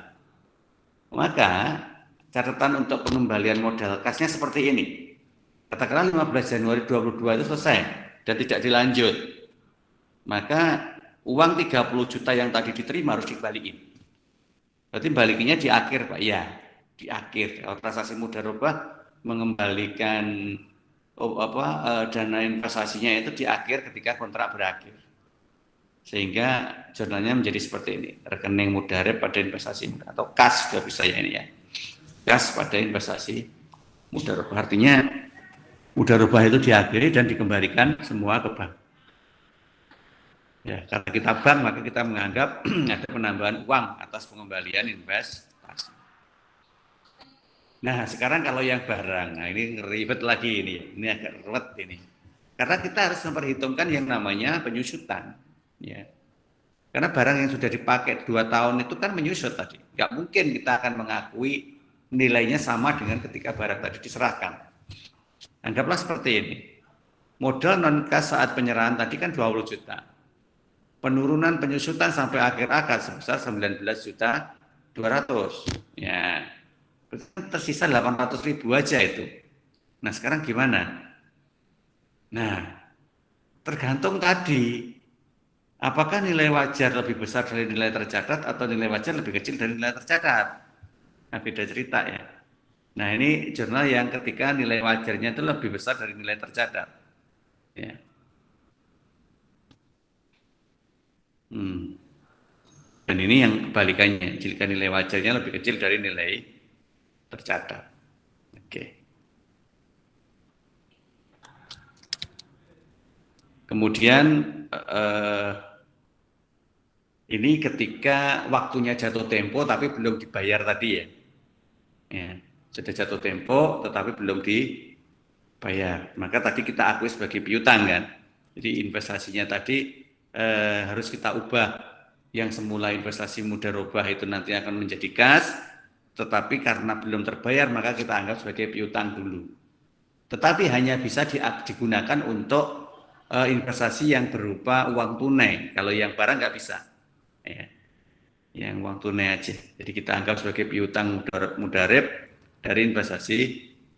Maka catatan untuk pengembalian modal kasnya seperti ini. Katakanlah 15 Januari 2022 itu selesai dan tidak dilanjut. Maka uang 30 juta yang tadi diterima harus dikembaliin. Berarti balikinnya di akhir, Pak. Ya, di akhir. Kalau transaksi mudharabah mengembalikan dana investasinya itu di akhir ketika kontrak berakhir. Sehingga jurnalnya menjadi seperti ini, rekening mudharib pada investasi atau kas juga bisa ya ini ya, kas pada investasi mudharabah. Artinya mudharabah itu diakhiri dan dikembalikan semua ke bank. Ya, karena kita bank maka kita menganggap ada penambahan uang atas pengembalian investasi. Nah sekarang kalau yang barang, nah ini ribet lagi ini agak ruwet ini. Karena kita harus memperhitungkan yang namanya penyusutan, ya. Karena barang yang sudah dipakai 2 tahun itu kan menyusut tadi. Nggak mungkin kita akan mengakui nilainya sama dengan ketika barang tadi diserahkan. Anggaplah seperti ini. Modal non-kas saat penyerahan tadi kan 20 juta. Penurunan penyusutan sampai akhir akad sebesar 19 juta 200. Ya, tersisa 800 ribu aja itu. Nah sekarang gimana? Nah tergantung tadi. Apakah nilai wajar lebih besar dari nilai tercatat atau nilai wajar lebih kecil dari nilai tercatat? Nah, beda cerita ya. Nah, ini jurnal yang ketika nilai wajarnya itu lebih besar dari nilai tercatat. Ya. Dan ini yang kebalikannya, jika nilai wajarnya lebih kecil dari nilai tercatat. Oke. Kemudian ini ketika waktunya jatuh tempo tapi belum dibayar tadi ya. Ya, sudah jatuh tempo tetapi belum dibayar. Maka tadi kita akui sebagai piutang kan. Jadi investasinya tadi harus kita ubah. Yang semula investasi mudharabah itu nanti akan menjadi kas, tetapi karena belum terbayar maka kita anggap sebagai piutang dulu. Tetapi hanya bisa digunakan untuk investasi yang berupa uang tunai. Kalau yang barang nggak bisa. Ya. Yang uang tunai aja. Jadi kita anggap sebagai piutang mudharib dari investasi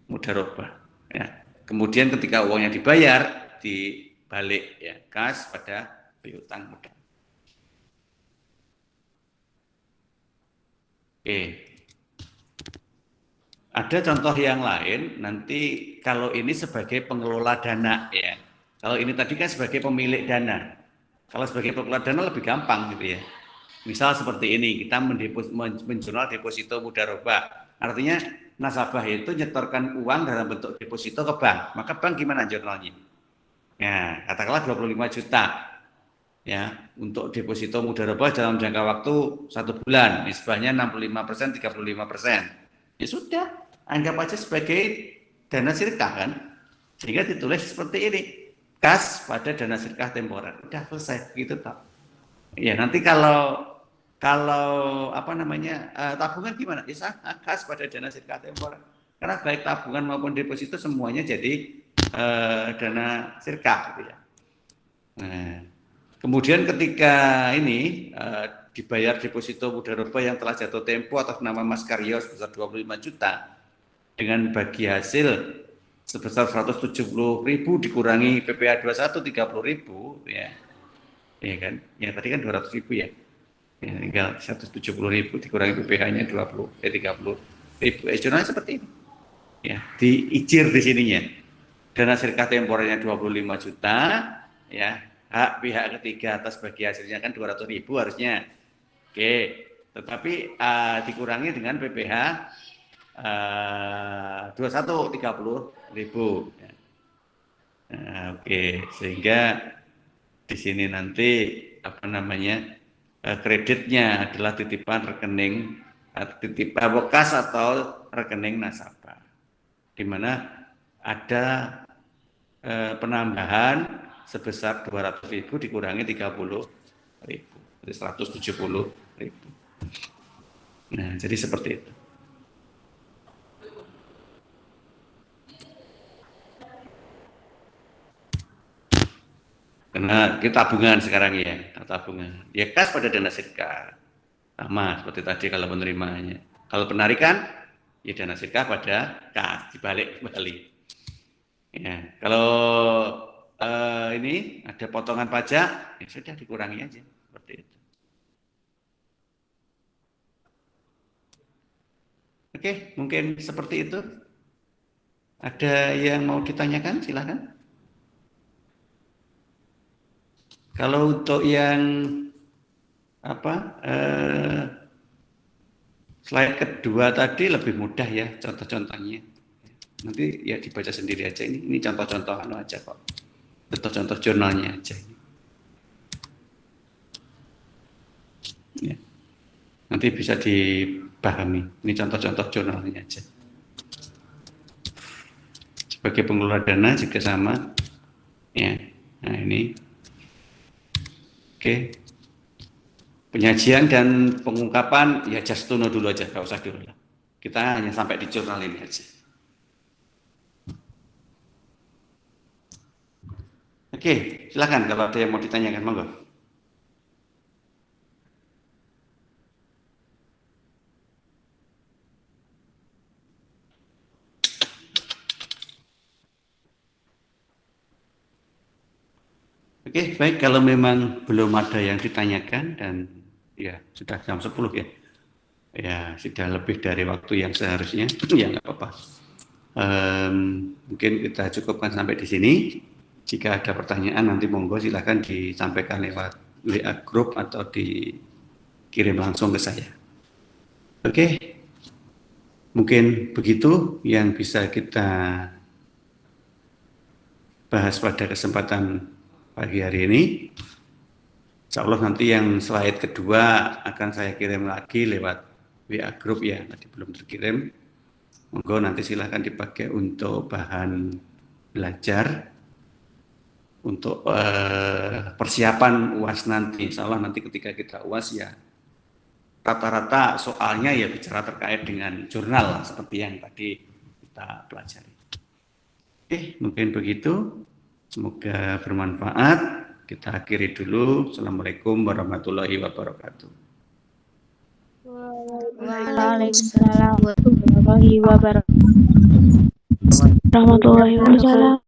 mudharabah. Ya. Kemudian ketika uangnya dibayar, dibalik ya kas pada piutang mudharib. Oke. Ada contoh yang lain, nanti kalau ini sebagai pengelola dana ya. Kalau ini tadi kan sebagai pemilik dana. Kalau sebagai pengelola dana lebih gampang gitu ya. Misal seperti ini, kita menjurnal deposito mudharabah. Artinya nasabah itu nyetorkan uang dalam bentuk deposito ke bank. Maka bank gimana jurnalnya? Nah, katakanlah 25 juta. Ya, untuk deposito mudharabah dalam jangka waktu 1 bulan, nisbahnya 65%, 35%. Ya sudah, anggap aja sebagai dana sirkah kan. Sehingga ditulis seperti ini, kas pada dana sirkah temporer. Udah selesai, gitu tak. Ya nanti kalau tabungan gimana? Ya kas pada dana sirkah temporer. Karena baik tabungan maupun deposito semuanya jadi dana sirkah gitu ya. Nah, kemudian ketika ini dibayar deposito mudharabah yang telah jatuh tempo atas nama Mas Karyo sebesar 25 juta dengan bagi hasil sebesar 170.000 dikurangi PPh 21 30.000 ya. Ya kan? Ya tadi kan 200.000 ya. Ya tinggal 170.000 dikurangi PPh-nya 30.000. Jurnalnya seperti ini. Ya, diicir di sininya. Dana sirkah temporernya 25 juta ya. Hak pihak ketiga atas bagi hasilnya kan 200.000 harusnya. Oke, tetapi dikurangi dengan PPh 21 30.000. Nah, oke, sehingga di sini nanti kreditnya adalah titipan rekening titipan bekas atau rekening nasabah, di mana ada penambahan sebesar 200.000 dikurangi 30.000, jadi 170.000. Nah, jadi seperti itu. Karena kita tabungan sekarang ya, tabungan. Ya kas pada dana sedekah. Sama seperti tadi kalau penerimanya. Kalau penarikan, ya dana sedekah pada kas, dibalik. Ya, kalau ini ada potongan pajak, ya sudah dikurangi aja seperti itu. Oke, mungkin seperti itu. Ada yang mau ditanyakan, silahkan. Kalau untuk yang slide kedua tadi lebih mudah ya contoh-contohnya. Nanti ya dibaca sendiri aja ini contoh-contoh aja kok. Contoh-contoh jurnalnya aja. Ya. Nanti bisa dipahami. Ini contoh-contoh jurnalnya aja. Sebagai pengelola dana juga sama. Ya. Nah, ini. Oke. Penyajian dan pengungkapan ya just to know dulu aja, nggak usah diulang. Kita hanya sampai di jurnal ini aja. Oke, silakan kalau ada yang mau ditanyakan, monggo. Oke, baik, kalau memang belum ada yang ditanyakan dan ya sudah jam 10 ya. Ya, sudah lebih dari waktu yang seharusnya. Ya, nggak apa-apa. Mungkin kita cukupkan sampai di sini. Jika ada pertanyaan nanti monggo silahkan disampaikan lewat WA group atau dikirim langsung ke saya. Oke, mungkin begitu yang bisa kita bahas pada kesempatan pagi hari ini. Insya Allah nanti yang slide kedua akan saya kirim lagi lewat WA group ya, tadi belum terkirim. Monggo nanti silahkan dipakai untuk bahan belajar, untuk persiapan UAS nanti. Insya Allah nanti ketika kita UAS ya, rata-rata soalnya ya bicara terkait dengan jurnal, seperti yang tadi kita pelajari. Oke, mungkin begitu. Semoga bermanfaat. Kita akhiri dulu. Assalamualaikum warahmatullahi wabarakatuh. Waalaikumsalam warahmatullahi wabarakatuh.